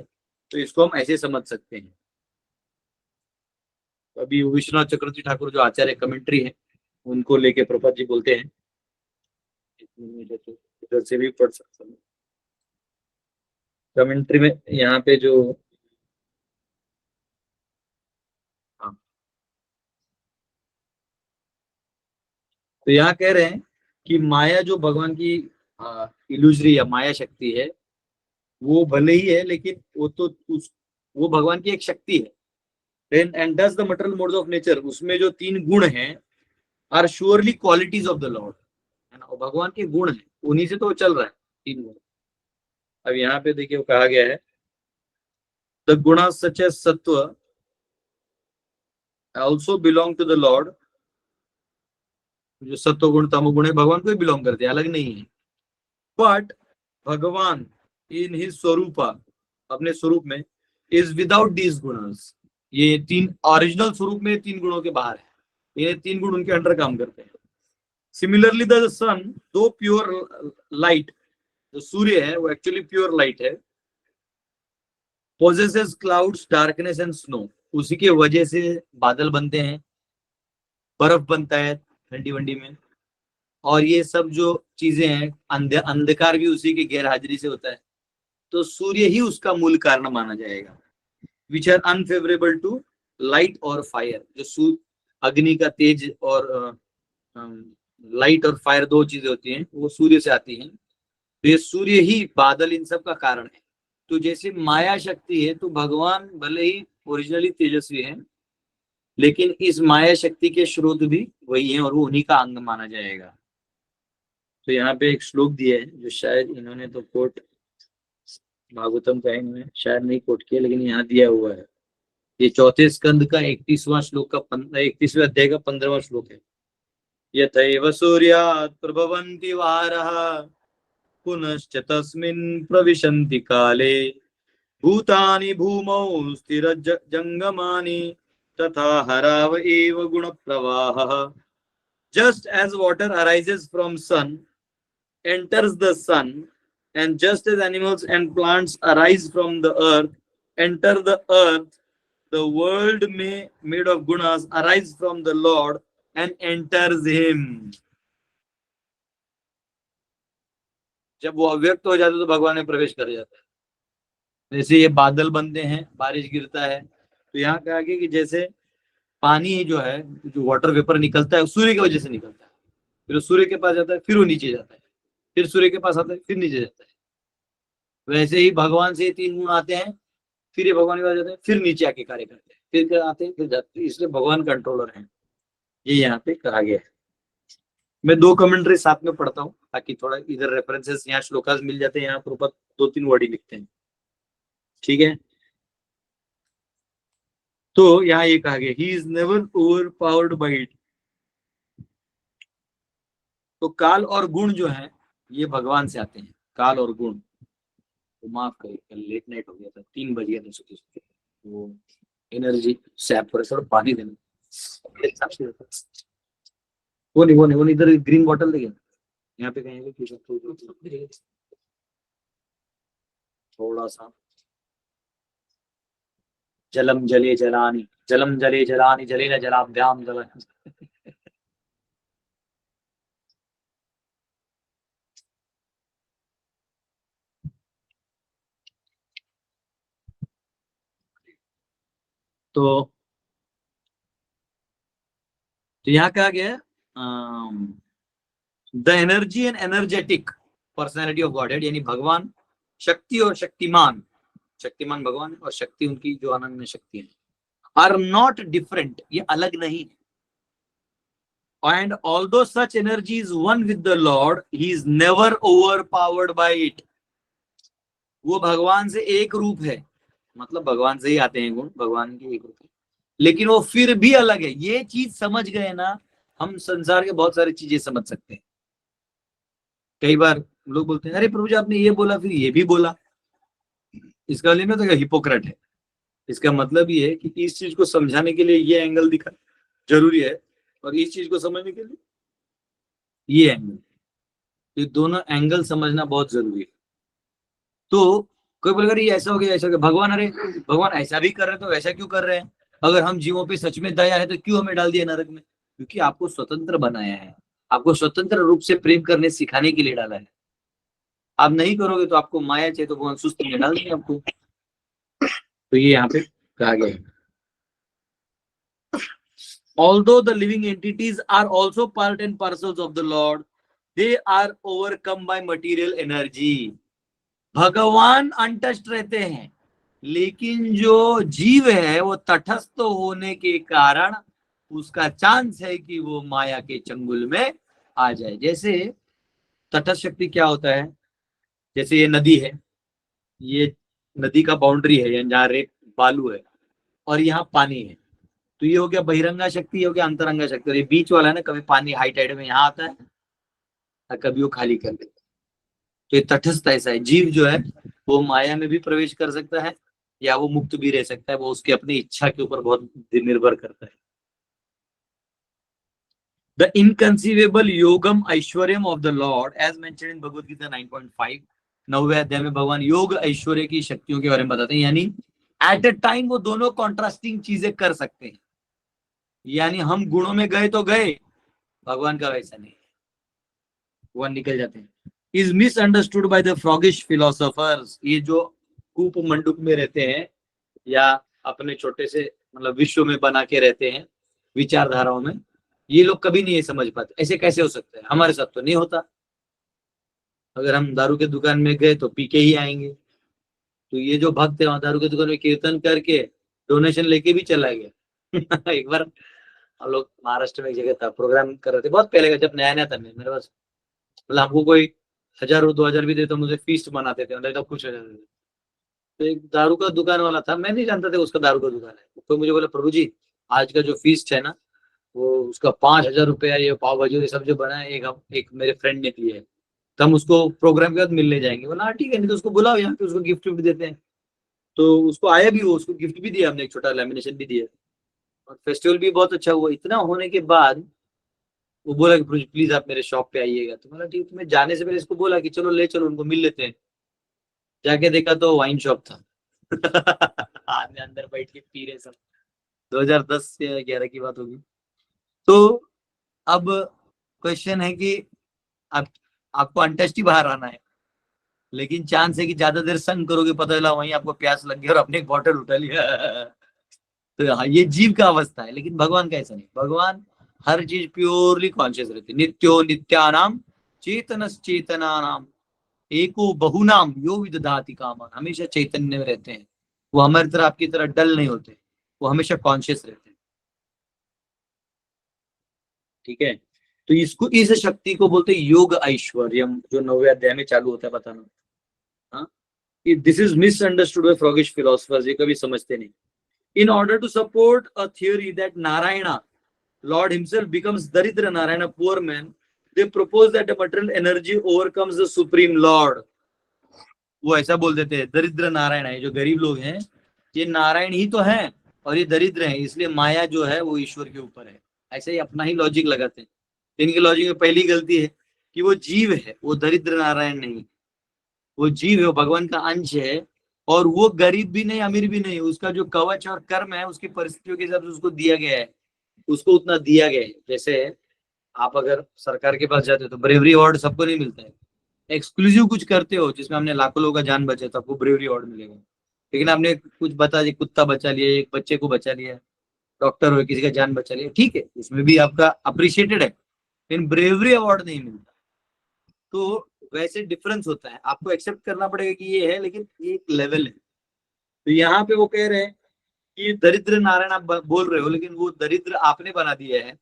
तो इसको हम ऐसे समझ सकते हैं। अभी विश्वनाथ चक्रवर्ती ठाकुर जो आचार्य कमेंट्री है, उनको लेके प्रभुपाद जी बोलते हैं, इधर से भी पढ़ सकते हैं कमेंट्री में, यहाँ पे जो तो यहाँ कह रहे हैं कि माया जो भगवान की इल्यूजरी या माया शक्ति है, वो भले ही है, लेकिन वो तो वो भगवान की एक शक्ति है। And thus the material modes of nature, उसमें जो 3 गुण हैं, are surely qualities of the Lord, है ना, भगवान के गुण हैं, उन्हीं से तो चल रहा है 3 गुण। अब यहाँ पे देखिए वो कहा गया है, the guna such as sattva also belong to the Lord, जो सत्व गुण तमो गुण है भगवान को ही बिलोंग करते हैं, अलग नहीं है। बट भगवान इन हिज स्वरूप, अपने स्वरूप में, इज विदाउट दीज गुणस, ये 3 ओरिजिनल स्वरूप में 3 गुणों के बाहर है, ये 3 गुण उनके अंडर काम करते हैं। सिमिलरली द सन, दो प्योर लाइट, जो सूर्य है वो एक्चुअली प्योर लाइट है, possesses clouds, darkness and snow, उसी के वजह से बादल बनते हैं, बर्फ बनता है ठंडी वंडी में, और ये सब जो चीजें हैं, अंधकार भी उसी की गैर हाजिरी से होता है। तो सूर्य ही उसका मूल कारण माना जाएगा। Which are unfavourable to light और फायर, जो अग्नि का तेज और लाइट और फायर 2 चीजें होती हैं, वो सूर्य से आती हैं। तो ये सूर्य ही, बादल, इन सब का कारण है। तो जैसे माया शक्ति है, तो भगवान भले ही ओरिजिनली तेजस्वी है, लेकिन इस माया शक्ति के स्रोत भी वही है और वो उन्हीं का अंग माना जाएगा। तो यहाँ पे एक श्लोक दिया है जो शायद इन्होंने तो कोट भागवतम का इन्होंने शायद नहीं कोट किया, लेकिन यहाँ दिया हुआ है। ये 4थे स्कंद का 31वां श्लोक का 31वें अध्याय का 15वां श्लोक है। यथैव सूर्यात् प्रभवन्ति वारः पुनश्च तस्मिन् प्रविशन्ति काले भूतानि भूमौ स्थिरजंगमानि तथा हराव एव गुण प्रवाहः. Just as water arises from sun, enters the sun, and just as animals and plants arise from the earth, enter the earth, the world made of gunas arise from the Lord and enters him. जब वो अव्यक्त हो जाता है तो भगवान में प्रवेश कर जाता है. जैसे ये बादल बनते हैं, बारिश गिरता है, तो यहाँ कहा गया कि जैसे पानी जो है, जो वाटर वेपर निकलता है सूर्य की वजह से निकलता है, फिर सूर्य के पास जाता है, फिर वो नीचे जाता है, फिर सूर्य के पास आता है, फिर नीचे जाता है. वैसे ही भगवान से 3 गुण आते हैं, फिर ये भगवान के पास जाते हैं, फिर नीचे आके कार्य करते हैं, फिर आते हैं, फिर जाते हैं. इसलिए भगवान कंट्रोलर हैं, ये यहाँ पे कहा गया है. मैं 2 कमेंट्री साथ में पढ़ता हूँ ताकि थोड़ा इधर रेफरेंसेस, यहाँ श्लोकास मिल जाते हैं, यहाँ पर 2-3 वर्ड ही लिखते हैं. ठीक है, तो यहाँ ये कहा गया, he is never over powered by it. तो काल और गुण जो है ये भगवान से आते हैं. काल और गुण, तो माफ करिए कल लेट नाइट हो गया था, 3 बज गया था सुबह. वो एनर्जी सैप पर थोड़ा पानी देना, वो नहीं इधर ग्रीन बॉटल देखिए, यहाँ पे कहीं थोड़ा सा. जलम जले जलानि, जलम जले जलानि, जलेन जलाभ्याम जल. तो यहाँ कहा गया the energy and energetic personality of godhead, यानी भगवान शक्ति और शक्तिमान, शक्तिमान भगवान और शक्ति उनकी जो अनन्य शक्ति है, आर नॉट डिफरेंट, ये अलग नहीं. And although such energy is one with the Lord, he is never over powered by it. वो भगवान से एक रूप है, मतलब भगवान से ही आते हैं गुण, भगवान की एक रूप है, लेकिन वो फिर भी अलग है. ये चीज समझ गए ना, हम संसार के बहुत सारी चीजें समझ सकते हैं. कई बार लोग बोलते हैं, अरे प्रभु जी आपने ये बोला फिर ये भी बोला, इसका मतलब तो हिपोक्रेट है. इसका मतलब ये है कि इस चीज को समझाने के लिए ये एंगल दिखा जरूरी है, और इस चीज को समझने के लिए ये एंगल, ये दोनों एंगल समझना बहुत जरूरी है. तो कोई बोलेगा ये ऐसा हो गया, ऐसा हो गया, भगवान अरे भगवान ऐसा भी कर रहे तो वैसा क्यों कर रहे हैं? अगर हम जीवों पे सच में दया है तो क्यों हमें डाल दिया नरक में? क्योंकि आपको स्वतंत्र बनाया है, आपको स्वतंत्र रूप से प्रेम करने सिखाने के लिए डाला है. आप नहीं करोगे तो आपको माया चाहिए तो भगवान सुस्त में डाल देंगे आपको. तो ये यहाँ पे कहा गया है. Although the living entities are also part and parcels of the Lord, they are overcome by material energy. भगवान अनटच्ड रहते हैं, लेकिन जो जीव है वो तटस्थ होने के कारण उसका चांस है कि वो माया के चंगुल में आ जाए. जैसे तटस्थ शक्ति क्या होता है, जैसे ये नदी है, ये नदी का बाउंड्री है, जहाँ रेत बालू है और यहाँ पानी है, तो ये हो गया बहिरंगा शक्ति, ये हो गया अंतरंगा शक्ति. और ये बीच वाला है ना, कभी पानी हाई टाइड में यहाँ आता है और कभी वो खाली कर देता है. तो ये तटस्थ ऐसा है. जीव जो है वो माया में भी प्रवेश कर सकता है या वो मुक्त भी रह सकता है, वो उसकी अपनी इच्छा के ऊपर बहुत निर्भर करता है. The inconceivable yogam aishwaryam of the Lord, as mentioned in Bhagavad Gita 9.5, 9वें अध्याय में भगवान योग ऐश्वर्य की शक्तियों के बारे में बताते हैं. यानी एट अ टाइम वो दोनों कॉन्ट्रास्टिंग चीजें कर सकते हैं. यानी हम गुणों में गए तो गए, भगवान का वैसा नहीं, भगवान निकल जाते हैं. Is misunderstood by the froggish philosophers. ये जो कूप मंडूक में रहते हैं या अपने छोटे से मतलब विश्व में बना के रहते हैं विचारधाराओं में, ये लोग कभी नहीं ये समझ पाते ऐसे कैसे हो सकता है. हमारे साथ तो नहीं होता. अगर हम दारू के दुकान में गए तो पी के ही आएंगे. तो ये जो भक्त है वहां दारू के दुकान में कीर्तन करके डोनेशन लेके भी चला गया. एक बार हम लोग महाराष्ट्र में एक जगह था, प्रोग्राम कर रहे थे, बहुत पहले का, जब नया नया था. मेरे पास मतलब हमको कोई 1000 और 2000 भी दे तो मुझे फीस्ट बनाते थे, मतलब खुश हो जाते थे. तो एक दारू का दुकान वाला था, मैं नहीं जानता था उसका दारू का दुकान है. तो मुझे बोला प्रभु जी आज का जो फीस्ट है ना वो उसका 5000 रुपया, ये पाव भाजी सब जो बना है एक मेरे फ्रेंड ने दिए है. तो हम उसको प्रोग्राम के बाद मिलने जाएंगे। बोला ठीक है, नहीं तो उसको बुलाओ यहाँ पे, उसको गिफ्ट भी देते हैं। तो उसको आया भी, वो उसको गिफ्ट भी दिया हमने, एक छोटा लेमिनेशन भी दिया, और फेस्टिवल भी बहुत अच्छा हुआ। इतना होने के बाद वो बोला कि प्लीज आप मेरे शॉप पे आइएगा। तो बोला ठीक, तुम्हें जाने से पहले इसको बोला कि चलो ले चलो, उनको मिल लेते हैं। जाके देखा तो वाइन शॉप था। आदमी अंदर बैठ के पी रहे सब। 2010 या 11 की बात होगी। तो अब क्वेश्चन है कि आपको अनटच्ड ही बाहर आना है, लेकिन चांस है कि ज्यादा देर संग करोगे, पता चला वहीं आपको प्यास लग गई और अपने एक बॉटल उठा लिया। तो हाँ, ये जीव का अवस्था है, लेकिन भगवान का ऐसा नहीं। भगवान हर चीज प्योरली कॉन्शियस रहते। नित्यो नित्यानाम चेतनस चेतनानाम एको बहुनाम यो विदधाति कामन। हमेशा चैतन्य में रहते हैं वो, हमारी तरह आपकी तरह डल नहीं होते, वो हमेशा कॉन्शियस रहते हैं। ठीक है, तो इसको, इस शक्ति को बोलते हैं योग ऐश्वर्यम, जो 9वें अध्याय में चालू होता है बताना। हाँ, this is misunderstood by froggish philosophers, ये कभी समझते नहीं। In order to support a theory that Narayana lord himself becomes दरिद्र Narayan, poor man, they propose that the material energy overcomes the supreme lord। वो ऐसा बोल देते हैं दरिद्र नारायण है, जो गरीब लोग हैं ये नारायण ही तो हैं और ये दरिद्र हैं, इसलिए माया जो है वो ईश्वर के ऊपर है। ऐसे ही अपना ही लॉजिक लगाते हैं। इनके लॉजिक में पहली गलती है कि वो जीव है, वो दरिद्र नारायण नहीं। वो जीव है, वो भगवान का अंश है, और वो गरीब भी नहीं अमीर भी नहीं। उसका जो कवच और कर्म है उसकी परिस्थितियों के हिसाब से उसको दिया गया है, उसको उतना दिया गया है। जैसे आप अगर सरकार के पास जाते हो तो ब्रेवरी अवार्ड सबको नहीं मिलता है। एक्सक्लूसिव कुछ करते हो जिसमें हमने लाखों लोगों का जान बचा तो आपको ब्रेवरी अवार्ड मिलेगा। लेकिन आपने कुछ बता दिया, कुत्ता बचा लिया, एक बच्चे को बचा लिया, डॉक्टर हो, किसी का जान बचा लिया, ठीक है, उसमें भी आपका अप्रिशिएटेड है, लेकिन ब्रेवरी अवार्ड नहीं मिलता। तो वैसे डिफरेंस होता है, आपको एक्सेप्ट करना पड़ेगा कि ये है, लेकिन ये एक लेवल है। तो यहाँ पे वो कह रहे हैं कि दरिद्र नारायण आप बोल रहे हो, लेकिन वो दरिद्र आपने बना दिया है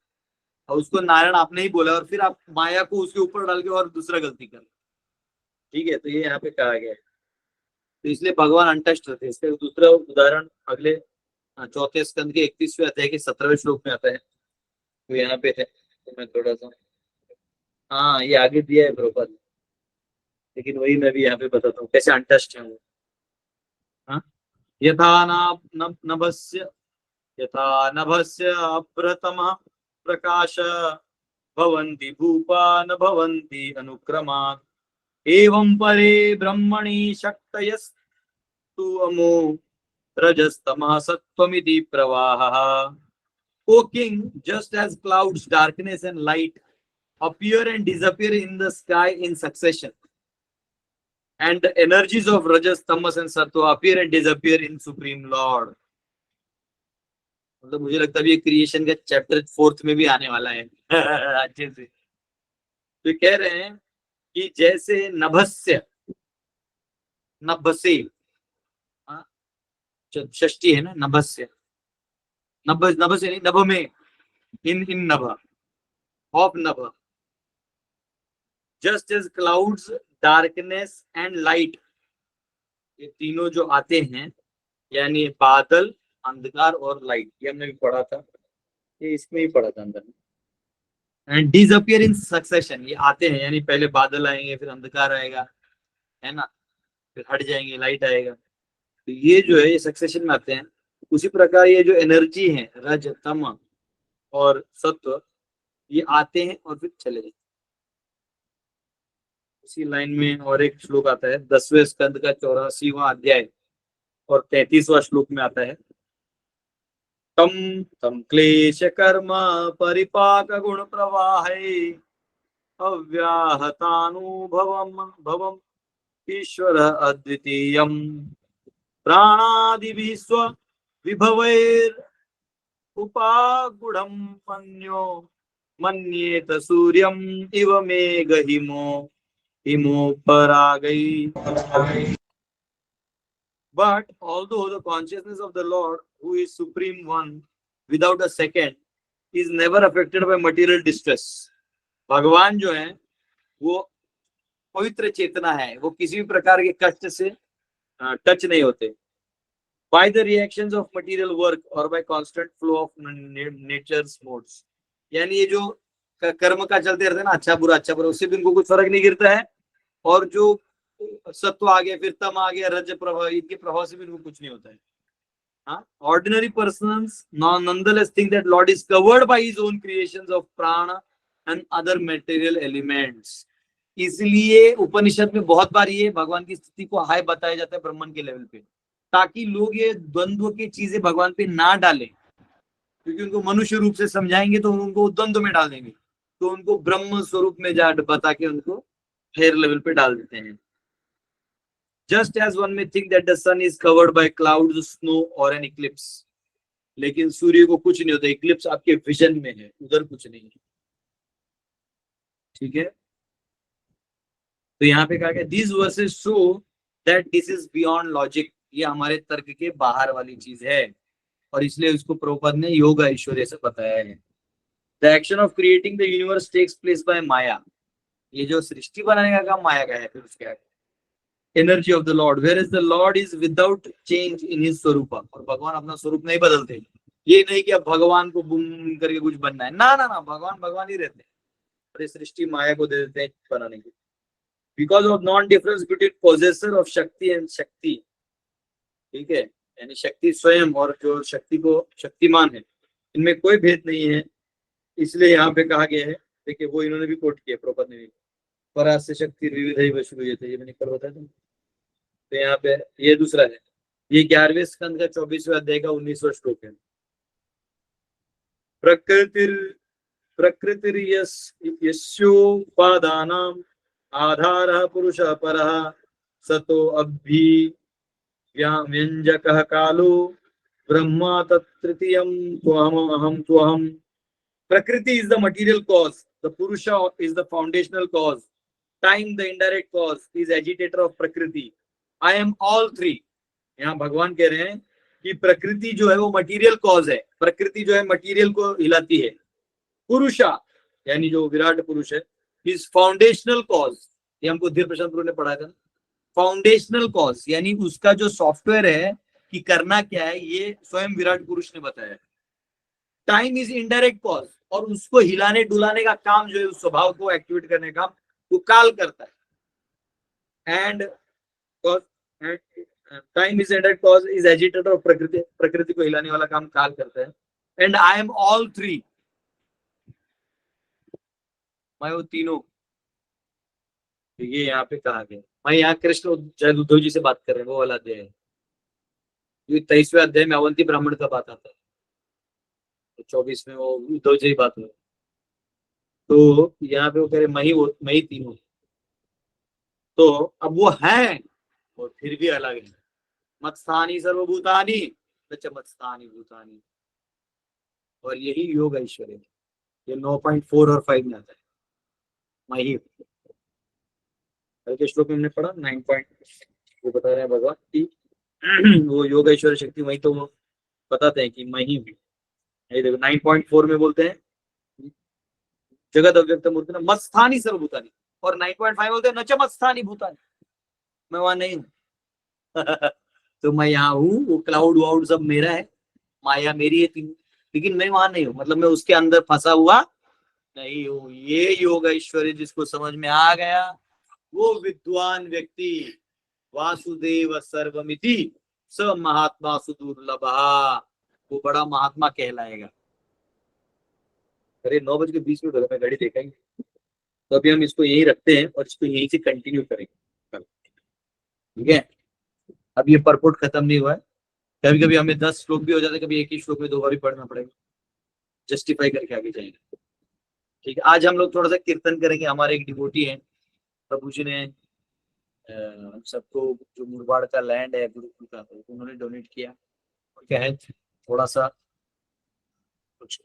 और उसको नारायण आपने ही बोला, और फिर आप माया को उसके ऊपर डाल के और दूसरा गलती कर। ठीक है, तो ये यहाँ पे कहा गया है। तो इसलिए भगवान अनटच्ड रहते हैं। इसका दूसरा उदाहरण अगले 4 स्कंद के 31वें अध्याय के 17वें श्लोक में आता है। तो यहाँ पे है, तो मैं थोड़ा सा, हाँ ये आगे दिया है प्रभुपाद, लेकिन वही मैं भी यहाँ पे बताता हूँ कैसे अनटच्ड है वो। हाँ, यथा नभस्य अप्रतमः प्रकाश भवन्ति भूपा न भवन्ति अनुक्रमात्, एवं परे ब्रह्मणि शक्तयस्तु अमो रजस्तमः सत्त्वमिति प्रवाहः। O king, just as clouds, darkness and light appear and disappear in the sky in succession, and the energies of Rajas, Tamas and Sattva appear and disappear in Supreme Lord। मतलब मुझे लगता है ये क्रिएशन का chapter 4 में भी आने वाला है अच्छे से। तो कह रहे हैं कि जैसे नभस्य, नभसे, षष्ठी है ना, नभस्य, नभस्य नहीं, नभ में, इन nabh, of nabh, just as clouds, darkness and light, ये तीनों जो आते हैं, यानी बादल, अंधकार और लाइट, ये हमने भी पढ़ा था, ये इसमें ही पढ़ा था अंदर में। एंड डिसअपियर इन सक्सेशन, ये आते हैं यानी पहले बादल आएंगे, फिर अंधकार आएगा, है ना, फिर हट जाएंगे, लाइट आएगा। तो ये जो है ये सक्सेशन में आते हैं। उसी प्रकार ये जो एनर्जी है, रज, तम और सत्व, ये आते हैं और फिर चले जाते हैं। उसी लाइन में और एक श्लोक आता है 10वें स्कंद का 84वां अध्याय और 33वां श्लोक में आता है, तम क्लेश कर्म परिपाक गुण प्रवाहे अव्याहतानुभवम ईश्वर अद्वितीयम प्राणादि स्व विभवैर उपागुढ़म मन्यो मन्येत सूर्यम इव मेघ हिमो परागै। But although the consciousness of the Lord, who is Supreme One, without a second, is never affected by material distress। भगवान जो है वो पवित्र चेतना है, वो किसी भी प्रकार के कष्ट से टच नहीं होते। By the reactions of material work or by constant flow of nature's modes, यानी ये जो कर्म का चलते रहता है ना, अच्छा बुरा, उससे भी उनको कुछ फर्क नहीं गिरता है और जो सत्व आ गया, फिर तम आ गया, रज प्रभाव, इनके प्रभाव से भी इनको कुछ नहीं होता है. Ordinary persons nonetheless think that Lord is covered by his own creations of prana and other material elements. इसलिए उपनिषद में बहुत बार ये भगवान की स्थिति को हाई बताया जाता है ब्रह्मन के लेवल पे, ताकि लोग ये द्वंद्व की चीजें भगवान पे ना डालें, क्योंकि उनको मनुष्य रूप से समझाएंगे तो उनको द्वंद्व में डाल देंगे, तो उनको ब्रह्म स्वरूप में जा बता के उनको हायर लेवल पे डाल देते हैं. Just as one may think that the sun is covered by clouds, snow or an eclipse, लेकिन सूर्य को कुछ नहीं होता, इक्लिप्स आपके विजन में है, उधर कुछ नहीं है. ठीक है, तो यहाँ पे कहा गया these verses show that this is beyond logic, ये हमारे तर्क के बाहर वाली चीज है, और इसलिए उसको प्रभुपाद ने योग ऐश्वर्य से बताया है. The action of creating the universe takes place by Maya, ये जो सृष्टि बनाने का काम माया का है. फिर उसके आगे energy of the Lord, whereas the Lord is without change in his स्वरूप, और भगवान अपना स्वरूप नहीं बदलते. ये नहीं कि अब भगवान को बुम करके कुछ बनना है, ना ना ना, भगवान भगवान ही रहते हैं, और सृष्टि माया को दे देते हैं बनाने के. Because of non difference between possessor of शक्ति एंड शक्ति, ठीक है, यानी शक्ति स्वयं और जो शक्ति को शक्तिमान है, इनमें कोई भेद नहीं है. इसलिए यहाँ पे कहा गया है, देखिए वो इन्होंने भी कोट किया, प्रॉपर ने भी, परास्य शक्ति विविध वशुरूयते, ये मैंने कल बताया था. तो यहाँ पे ये दूसरा है, ये 11वें स्कंद का 24वें अध्याय का 19वां श्लोक है. प्रकृतिर यस्योपादानाम आधारः पुरुषः परः सतो अभ्युपव्यंजकः कालो Brahma तत्तृतीयं त्वहम् त्वहम्. Prakriti is the material cause, the Purusha is the foundational cause, time the indirect cause, is agitator of Prakriti. I am all three. यहाँ भगवान कह रहे हैं कि प्रकृति जो है वो मटीरियल कॉज है, प्रकृति जो है मटीरियल को हिलाती है. पुरुषा यानी जो विराट पुरुष है, इज फाउंडेशनल कॉज, ये हमको धीर प्रशांत गुरु ने पढ़ाया था. फाउंडेशनल कॉज यानी उसका जो सॉफ्टवेयर है कि करना क्या है, ये स्वयं विराट पुरुष ने बताया. टाइम इज इनडायरेक्ट कॉज, और उसको हिलाने डुलाने का काम जो है, उस स्वभाव को एक्टिवेट करने का वो काल करता है. And time is indirect cause, is agitator of प्रकृति, प्रकृति को हिलाने वाला काम काल करता है. And I am all three, मैं वो तीनों. ये यहाँ पे कहा गया. मैं यहाँ कृष्ण जय उद्धव जी से बात कर रहे हैं, वो वाला अध्याय है. 23वें अध्याय में अवंती ब्राह्मण का बात आता है, 24 में वो उद्धव जी बात हुई. तो यहाँ पे वो कह रहे मैं ही तीनों. तो अब वो है और फिर भी अलग है. मत्स्थानी सर्वभूतानि न मत्स्थानी भूतानि, और यही योग ऐश्वर्य. ये 9.4 और 5 में आता है. मैं ही कल के श्लोक में हमने पढ़ा 9. वो बता रहे हैं भगवान की वो योग ऐश्वर्य शक्ति, वही तो वो बताते हैं कि मैं ही हूँ. देखो 9.4 में बोलते हैं जगत अव्यक्त मूर्ति मत्स्थानी सर्वभूतानि, और 9.5 बोलते हैं नच मत्स्थानी भूतानि, मैं वहां नहीं हूँ. तो मैं यहाँ हूँ, वो क्लाउड वाउड सब मेरा है, माया मेरी है तीन, लेकिन मैं वहां नहीं हूँ, मतलब मैं उसके अंदर फंसा हुआ नहीं हूँ. ये योग ऐश्वर्य जिसको समझ में आ गया, वो विद्वान व्यक्ति वासुदेव सर्वमिति स महात्मा सुदुर्लभः, वो बड़ा महात्मा कहलाएगा. अरे 9:20 मैं घड़ी देखेंगे, तो अभी हम इसको यही रखते हैं और इसको यहीं से कंटिन्यू करेंगे. ठीक है, अब ये परपोर्ट खत्म नहीं हुआ है. कभी कभी हमें 10 श्लोक भी हो जाते, कभी एक ही श्लोक में 2 बार भी पढ़ना पड़ेगा, जस्टिफाई करके आगे जाएंगे. ठीक है, आज हम लोग थोड़ा सा कीर्तन करेंगे. हमारे एक डिवोटी है, प्रभु जी ने हम सबको जो मुरबाड़ का लैंड है गुरुकुल का, उन्होंने डोनेट किया. क्या है, थोड़ा सा कुछ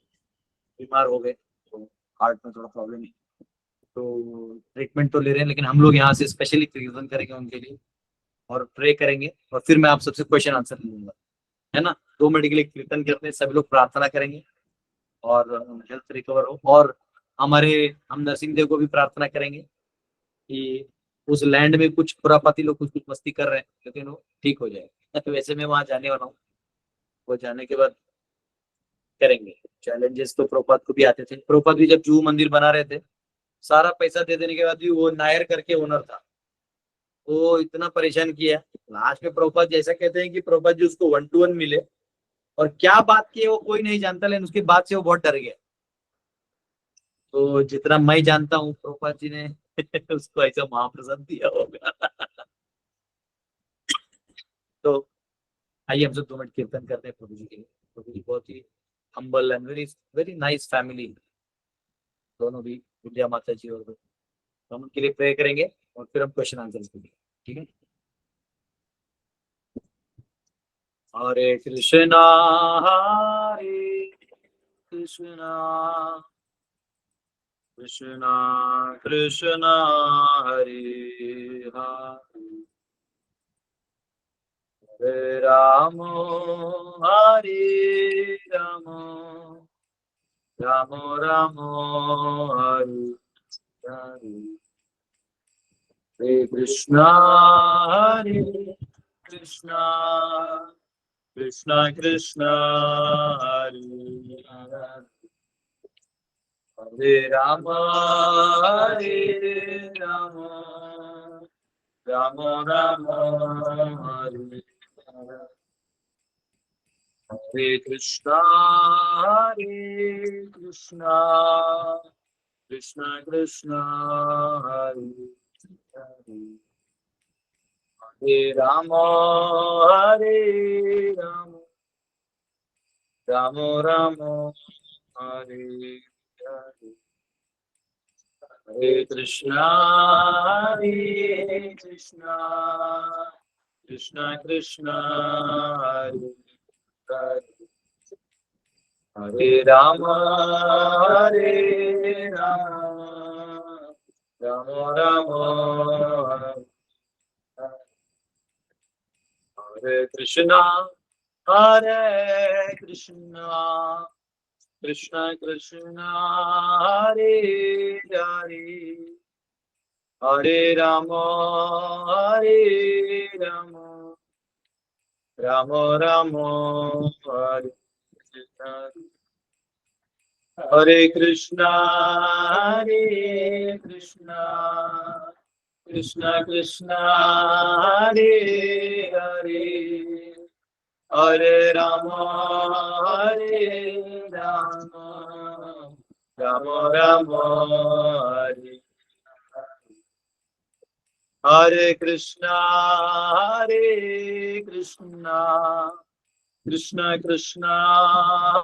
बीमार हो गए, तो हार्ट में थोड़ा प्रॉब्लम है, तो ट्रीटमेंट तो ले रहे हैं, लेकिन हम लोग यहाँ से स्पेशली कीर्तन करेंगे उनके लिए और प्रे करेंगे, और फिर मैं आप सबसे क्वेश्चन आंसर लूंगा, है ना. 2 मिनट के लिए कीर्तन करते हैं, सभी लोग प्रार्थना करेंगे और हेल्थ रिकवर हो. और हम नरसिंह देव को भी प्रार्थना करेंगे कि उस लैंड में कुछ खुरापाती लोग कुछ मस्ती कर रहे हैं, लेकिन वो ठीक हो जाएगा. तो वैसे मैं वहां जाने वाला हूँ, वो जाने के बाद करेंगे. चैलेंजेस तो प्रभुपाद को भी आते थे. प्रभुपाद भी जब जू मंदिर बना रहे थे, सारा पैसा दे देने के बाद भी वो नायर करके ओनर था, वो इतना परेशान किया। लास्ट में प्रभुपाद जैसा कहते हैं कि प्रभुपाद जी उसको 1 to 1 मिले और क्या बात की है वो कोई नहीं जानता, लेकिन उसके बाद से वो बहुत डर गया। तो जितना मैं जानता हूँ प्रभुपाद जी ने उसको ऐसा महाप्रसाद दिया होगा। तो आइए हम सब 2 मिनट कीर्तन करते हैं प्रभु जी के लिए। प्रभु जी बहुत ही humble and very very nice family, दोनों भी, विद्या माता जी और तो हम उनके लिए प्रे करेंगे और फिर हम क्वेश्चन आंसर करेंगे, ठीक है। हरे कृष्णा कृष्णा कृष्णा हरे हरे, हरे राम हरे राम, राम राम हरे हरे, हरे कृष्णा कृष्णा कृष्णा हरे हरे, हरे राम राम राम हरे हरे, हरे कृष्णा कृष्णा कृष्णा हरे हरे, हरे राम राम राम हरे हरे, हरे कृष्णा कृष्णा कृष्णा हरे हरे, हरे राम राम राम हरे हरे, हरे कृष्णा कृष्णा कृष्णा हरे हरे, हरे राम राम राम हरे हरे, हरे कृष्णा कृष्णा कृष्णा हरे हरे, हरे राम राम राम हरे हरे, हरे कृष्णा कृष्णा कृष्णा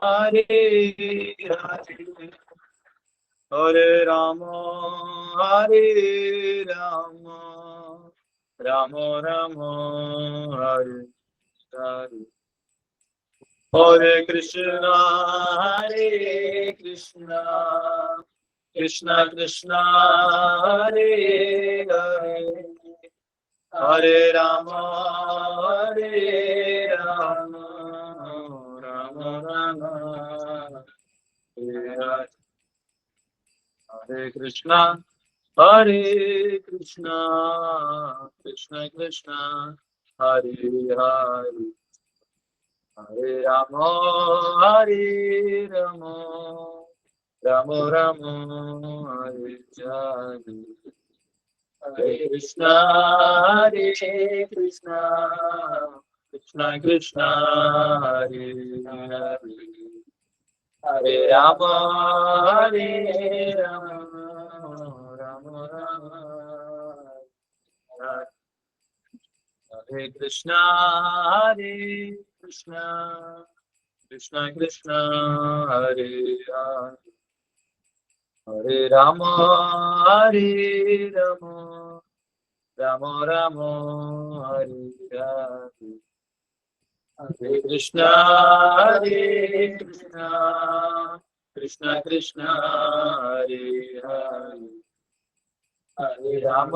हरे हरे, हरे राम राम राम हरे हरे, हरे कृष्णा कृष्णा कृष्णा हरे हरे, हरे राम राम राम हरे हरे, हरे कृष्णा कृष्णा कृष्णा हरे हरे, हरे राम राम राम हरे हरे, हरे कृष्णा कृष्णा कृष्णा हरे हरे, हरे राम राम राम हरे, हरे कृष्णा कृष्णा कृष्णा हरे हरे, हरे राम राम राम हरे हरे, हरे कृष्णा कृष्णा कृष्णा हरे हरे, हरे राम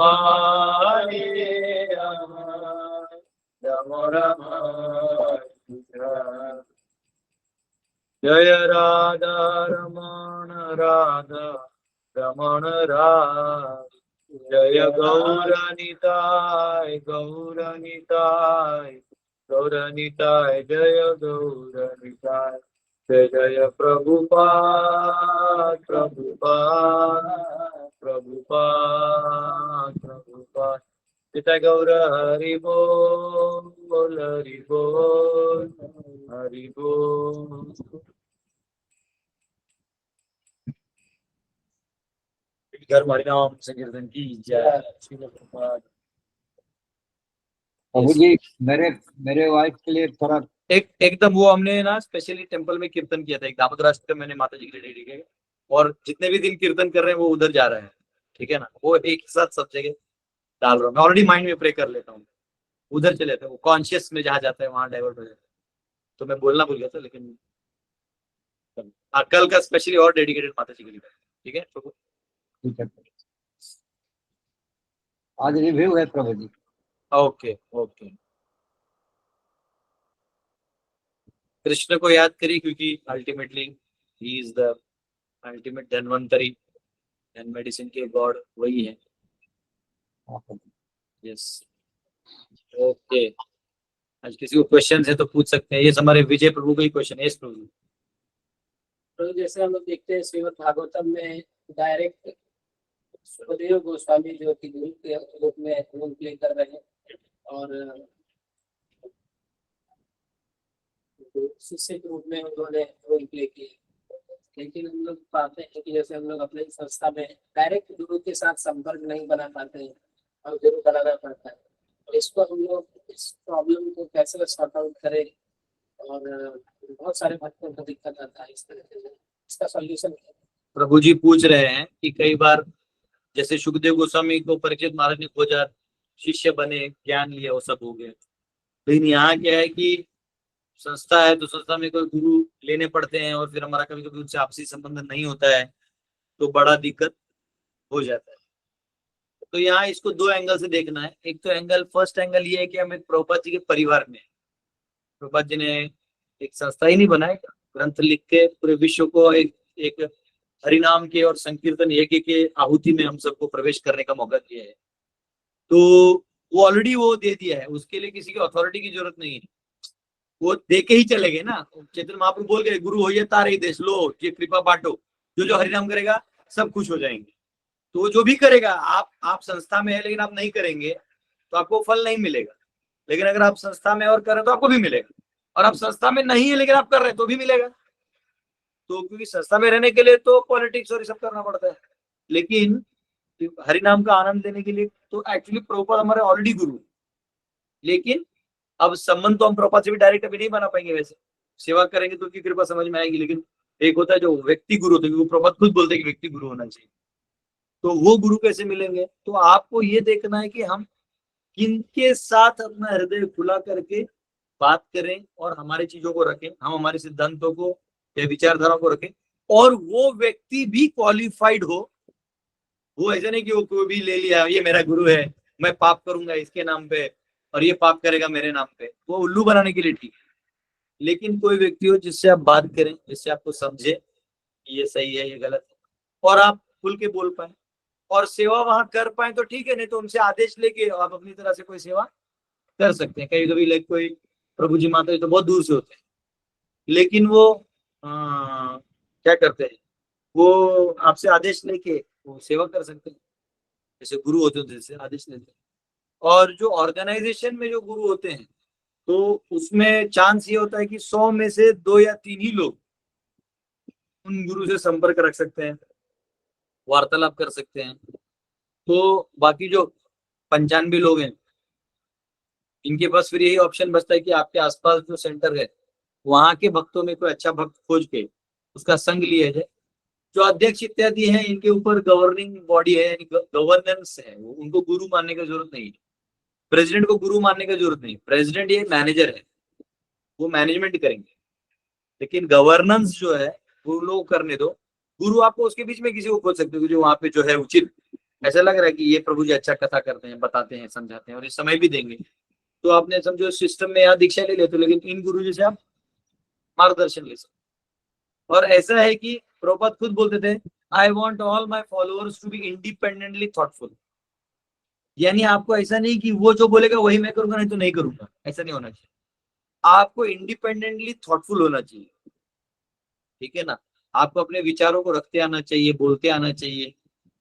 राम राम हरे हरे, जय राधा रमण राय, जय गौरनिताय जय गौरनिताय, जय जय प्रभुपाद प्रभुपाद। पिता गौर हरि बोल हरि बोल हरि बोल। घर हरिनाम संकीर्तन की जय। श्रील प्रभुपाद। प्रभु जी मेरे मेरे वाइफ के लिए थोड़ा एकदम वो हमने ना स्पेशली टेंपल में कीर्तन किया था, एक दामोदर राष्ट्र मैंने माता जी के लिए डेडिकेट किया, और जितने भी दिन कीर्तन कर रहे हैं वो उधर जा रहे हैं, ठीक है ना, वो एक ही साथ सब जगह डाल रहा हूँ। मैं ऑलरेडी माइंड में प्रे कर लेता हूँ, उधर चले जाते हैं, वो कॉन्शियस में जहाँ जाता है वहां डाइवर्ट हो जाता है। तो मैं बोलना भूल गया था, लेकिन कल का स्पेशली और डेडिकेटेड माता जी के लिए, ठीक है प्रभु। ठीक है। आज रिव्यू है प्रभु जी। Okay okay. कृष्ण को याद करिए, क्योंकि ultimately he is the ultimate Dhanvantari and medicine के गॉड वही है। Yes okay. आज किसी को क्वेश्चन है तो पूछ सकते हैं। ये हमारे विजय प्रभु का ही क्वेश्चन है। यस प्रभु। तो जैसे हम लोग देखते हैं श्रीमद् भागवतम में डायरेक्ट सुखदेव गोस्वामी जो कि गुरु के रूप में रोल प्ले कर रहे हैं और शिष्य के रूप में उन्होंने रोल प्ले किए, लेकिन हम लोग पाते हैं कि जैसे हम लोग अपने संस्था में डायरेक्ट गुरु के साथ संपर्क नहीं बना पाते हैं और गुरु बनाना पड़ता है। तो इसको हम लोग इस प्रॉब्लम को कैसे सॉर्ट आउट करें, और बहुत सारे भक्तों को दिक्कत आता है इस तरह से, इसका सॉल्यूशन क्या है? प्रभु जी पूछ रहे हैं कि कई बार जैसे सुखदेव गोस्वामी को परीक्षित महाराज ने खोजा, शिष्य बने, ज्ञान लिया, वो सब हो गया। लेकिन यहाँ क्या है कि संस्था है तो संस्था में कोई गुरु लेने पड़ते हैं, और फिर हमारा कभी कभी उनसे आपसी संबंध नहीं होता है तो बड़ा दिक्कत हो जाता है। तो यहाँ इसको दो एंगल से देखना है। एक तो एंगल, फर्स्ट एंगल ये है कि हम एक प्रभुपाद जी के परिवार में, प्रभुपाद जी ने एक संस्था ही नहीं बनाया, ग्रंथ लिख के पूरे विश्व को एक हरिनाम के और संकीर्तन यज्ञ के आहुति में हम सबको प्रवेश करने का मौका दिया है। तो वो ऑलरेडी वो दे दिया है, उसके लिए किसी की अथॉरिटी की जरूरत नहीं है, वो दे के ही चले गए ना। चैतन्य महाप्रभु बोल गए गुरु होइए तारे देश, लो ये कृपा बांटो, जो हरिनाम करेगा सब खुश हो जाएंगे। तो जो भी करेगा, आप संस्था में है लेकिन आप नहीं करेंगे तो आपको फल नहीं मिलेगा, लेकिन अगर आप संस्था में और कर रहे तो आपको भी मिलेगा, और आप संस्था में नहीं है लेकिन आप कर रहे हैं तो भी मिलेगा। तो क्योंकि संस्था में रहने के लिए तो पॉलिटिक्स और सब करना पड़ता है, लेकिन हरिनाम का आनंद लेने के लिए तो एक्चुअली प्रभुपाद हमारे ऑलरेडी गुरु। लेकिन अब संबंध तो हम प्रभुपाद से भी डायरेक्ट अभी नहीं बना पाएंगे, वैसे सेवा करेंगे तो उनकी कृपा समझ में आएगी। लेकिन एक होता है जो व्यक्ति गुरु होते हैं, क्योंकि प्रभुपाद खुद बोलते हैं कि व्यक्ति गुरु होना चाहिए, तो वो गुरु कैसे मिलेंगे? तो आपको ये देखना है कि हम किनके साथ अपना हृदय खुला करके बात करें और हमारी चीजों को रखें, हम हमारे सिद्धांतों को या विचारधारा को रखें, और वो व्यक्ति भी क्वालिफाइड हो। वो ऐसा नहीं कि वो कोई भी ले लिया, ये मेरा गुरु है, मैं पाप करूंगा इसके नाम पे और ये पाप करेगा मेरे नाम पे, वो उल्लू बनाने के लिए ठीक है। लेकिन कोई व्यक्ति हो जिससे आप बात करें, जिससे आपको समझे ये सही है ये गलत है, और आप खुल के बोल पाए और सेवा वहां कर पाए तो ठीक है, नहीं तो उनसे आदेश लेके आप अपनी तरह से कोई सेवा कर सकते हैं। कभी कभी लाइक कोई प्रभु जी माता जी तो बहुत दूर से होते हैं, लेकिन वो क्या करते हैं, वो आपसे आदेश लेके वो सेवा कर सकते हैं, जैसे गुरु होते हैं जैसे आदेश लेते हैं। और जो ऑर्गेनाइजेशन में जो गुरु होते हैं तो उसमें चांस ये होता है कि 100 में से 2 या 3 ही लोग उन गुरु से संपर्क रख सकते हैं, वार्तालाप कर सकते हैं। तो बाकी जो 95 लोग हैं, इनके पास फिर यही ऑप्शन बचता है कि आपके आसपास जो सेंटर है वहां के भक्तों में कोई अच्छा भक्त खोज के उसका संग लिया जाए। जो अध्यक्ष इत्यादि है, इनके ऊपर गवर्निंग बॉडी है, गवर्नेंस है, उनको गुरु मानने की जरूरत नहीं है। प्रेसिडेंट को गुरु मानने की जरूरत नहीं, प्रेसिडेंट ये मैनेजर है, वो मैनेजमेंट करेंगे, लेकिन गवर्नेंस जो है वो लोग करने दो। गुरु आपको उसके बीच में किसी को खोज सकते हो जो वहां पे जो है उचित, ऐसा लग रहा है कि ये प्रभु जी अच्छा कथा करते हैं, बताते हैं, समझाते हैं और ये समय भी देंगे, तो आपने समझो सिस्टम में यहाँ दीक्षा ले लेते हो, लेकिन इन गुरु जी से आप मार्गदर्शन ले सकते। और ऐसा है कि प्रभुपाद खुद बोलते थे, I want all my followers to be independently thoughtful. यानी आपको ऐसा नहीं कि वो जो बोलेगा वही मैं करूंगा, नहीं तो नहीं करूंगा, ऐसा नहीं होना चाहिए। आपको इंडिपेंडेंटली थॉटफुल होना चाहिए, ठीक है ना। आपको अपने विचारों को रखते आना चाहिए, बोलते आना चाहिए,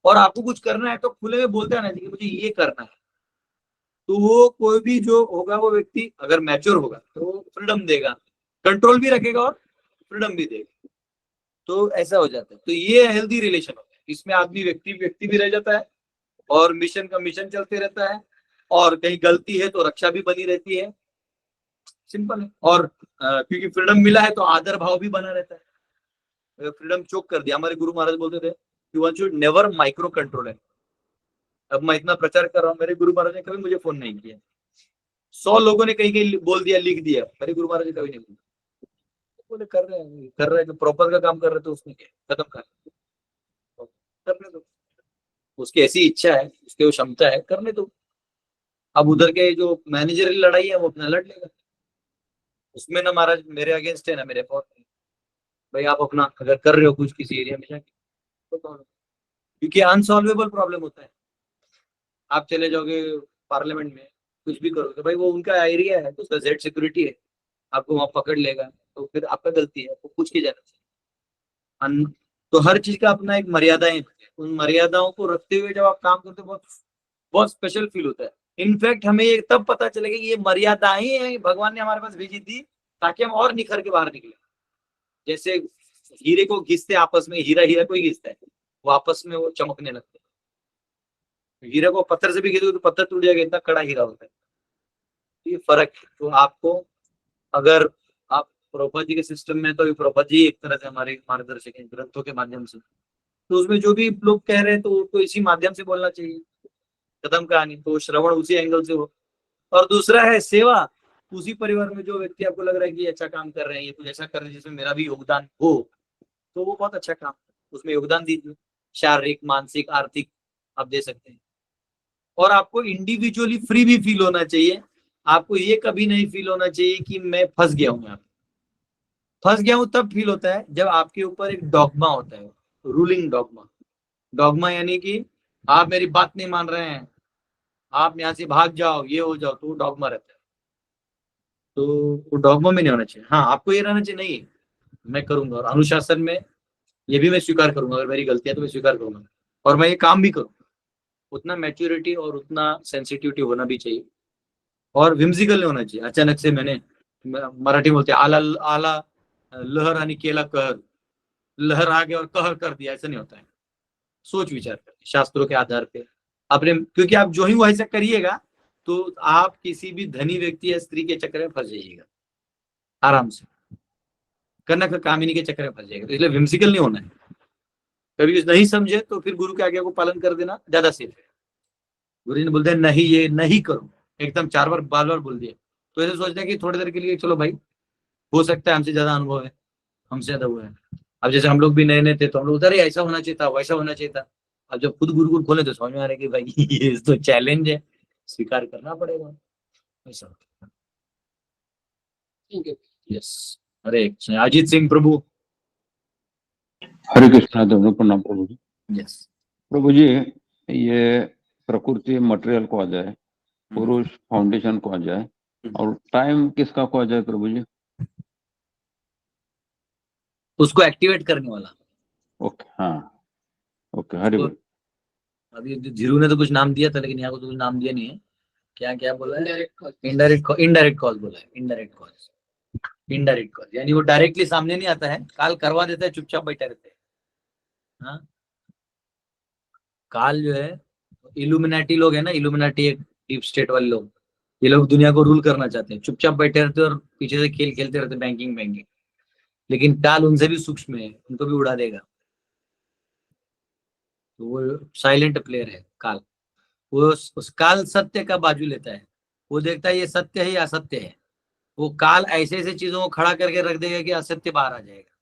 और आपको कुछ करना है तो खुले में बोलते आना चाहिए, मुझे ये करना है। तो वो कोई भी जो होगा वो व्यक्ति अगर मैच्योर होगा तो वो फ्रीडम देगा, कंट्रोल भी रखेगा और फ्रीडम भी देगा। तो ऐसा हो जाता है। तो ये हेल्दी रिलेशन होता है, इसमें आदमी व्यक्ति भी रह जाता है और मिशन का मिशन चलते रहता है, और कहीं गलती है तो रक्षा भी बनी रहती है। सिंपल है। और क्योंकि फ्रीडम मिला है तो आदर भाव भी बना रहता है। अगर फ्रीडम चोक कर दिया, हमारे गुरु महाराज बोलते थे कि one should never micro control है। अब मैं इतना प्रचार कर रहा हूँ, मेरे गुरु महाराज ने कभी मुझे फोन नहीं किया। 100 लोगों ने कहीं कहीं बोल दिया, लिख दिया, मेरे गुरु महाराज ने कभी नहीं बोला। बोले कर रहे हैं जो प्रॉपर का काम कर रहे थे उसने क्या खत्म करने दो, उसकी ऐसी इच्छा है, उसकी वो क्षमता है, करने दो। अब उधर के जो मैनेजरल लड़ाई है वो अपना लड़ लेगा, उसमें ना महाराज मेरे अगेंस्ट है ना मेरे फॉर। भाई आप अपना अगर कर रहे हो कुछ किसी एरिया में जाके तो करो, क्योंकि अनसॉल्वेबल प्रॉब्लम होता है। आप चले जाओगे पार्लियामेंट में कुछ भी करोगे, भाई वो उनका एरिया है, उसका जेड सिक्योरिटी है, आपको वहां पकड़ लेगा तो फिर आपका गलती है, आपको पूछ के जाना चाहिए। तो हर चीज का अपना एक मर्यादाएं, उन मर्यादाओं को रखते हुए जब आप काम करते हो बहुत बहुत स्पेशल फील होता है। इनफैक्ट हमें ये तब पता चलेगा कि ये मर्यादाएं हैं भगवान ने हमारे पास भेजी थी ताकि हम और निखर के बाहर निकले। जैसे हीरे को घिसते आपस में, हीरा को ही घिसता है, वो आपस में वो चमकने लगते हैं। हीरे को पत्थर से भी घिसोगे तो पत्थर टूट जाएगा, इतना कड़ा हीरा होता है। ये फर्क है। तो आपको अगर आप प्रभुपाद जी के सिस्टम में, तो प्रभुपाद जी एक तरह से हमारे मार्गदर्शक हैं ग्रंथों के माध्यम से, तो उसमें जो भी लोग कह रहे हैं तो उनको इसी माध्यम से बोलना चाहिए, खत्म कहानी। तो श्रवण उसी एंगल से हो। और दूसरा है सेवा, उसी परिवार में जो व्यक्ति आपको लग रहा है कि अच्छा काम कर रहे हैं, ये कुछ ऐसा कर रहे हैं जिसमें मेरा भी योगदान हो, तो वो बहुत अच्छा काम, उसमें योगदान दीजिए, शारीरिक मानसिक आर्थिक आप दे सकते हैं। और आपको इंडिविजुअली फ्री भी फील होना चाहिए। आपको ये कभी नहीं फील होना चाहिए कि मैं फंस गया हूं। यहाँ फंस गया हूं तब फील होता है जब आपके ऊपर एक डॉगमा होता है, रूलिंग डॉगमा। डॉगमा यानी कि आप मेरी बात नहीं मान रहे हैं, आप यहाँ से भाग जाओ, ये हो जाओ, तो डॉगमा रहता है। तो वो डॉगमा में नहीं होना चाहिए। हाँ, आपको ये रहना चाहिए नहीं मैं करूंगा, और अनुशासन में ये भी मैं स्वीकार करूंगा, अगर मेरी गलतियां तो मैं स्वीकार करूंगा और मैं ये काम भी करूंगा। उतना मैच्योरिटी और उतना सेंसिटिविटी होना भी चाहिए, और विम्सिकल नहीं होना चाहिए। अचानक से मैंने मराठी बोलते आला आला लहर आणि केला कहर, लहर आ गया और कहर कर दिया, ऐसा नहीं होता है। सोच विचार करके शास्त्रों के आधार पे अपने, क्योंकि आप जो ही वो ऐसा करिएगा तो आप किसी भी धनी व्यक्ति या स्त्री के चक्कर में फंस जाइएगा, आराम से करना का कामिनी के चक्कर में फंस जाएगा। तो इसलिए विम्सिकल नहीं होना है। कभी नहीं समझे तो फिर गुरु के आज्ञा को पालन कर देना ज्यादा सेफ है। गुरु जी ने बोलते हैं नहीं ये नहीं करो, एकदम 4 बार बोल दिया, तो ऐसे सोचते हैं कि थोड़ी देर के लिए चलो भाई, हो सकता है हमसे ज्यादा अनुभव है, हमसे ज्यादा हुआ है। अब जैसे हम लोग भी नए थे तो हम लोग उधर ऐसा होना चाहिए था, वैसा होना चाहिए था। अब जब खुद गुरुकुल खोले तो समझ में आ रहा है कि भाई ये तो चैलेंज है, स्वीकार करना पड़ेगा ऐसा। ठीक है, यस। हरे कृष्ण। अजीत सिंह प्रभु। हरे कृष्णा दोनों प्रणाम प्रभु जी। यस प्रभु जी, ये प्रकृति मटेरियल को आ जाए, पुरुष फाउंडेशन को आ जाए, और टाइम किसका को आ जाए प्रभु जी? उसको एक्टिवेट करने वाला। ओके, हाँ ओके, हरे बोल। अभी धीरू ने तो कुछ नाम दिया था, लेकिन यहाँ को तो कुछ नाम दिया नहीं है। क्या क्या बोला है? इनडायरेक्ट कॉज बोला है। इनडायरेक्ट कॉज यानी वो डायरेक्टली सामने नहीं आता है, काल करवा देता है, चुपचाप बैठा रहता है। हाँ, काल जो है इल्यूमिनाटी लोग है ना, इल्यूमिनाटी एक डीप स्टेट वाले लोग, ये लोग दुनिया को रूल करना चाहते हैं, चुपचाप बैठे रहते हैं और पीछे से खेल खेलते रहते बैंकिंग। लेकिन काल उनसे भी सूक्ष्म है, उनको भी उड़ा देगा। तो वो साइलेंट प्लेयर है काल। वो उस काल सत्य का बाजू लेता है, वो देखता है ये सत्य है या असत्य है। वो काल ऐसे ऐसे चीजों को खड़ा करके रख देगा कि असत्य बाहर आ जाएगा।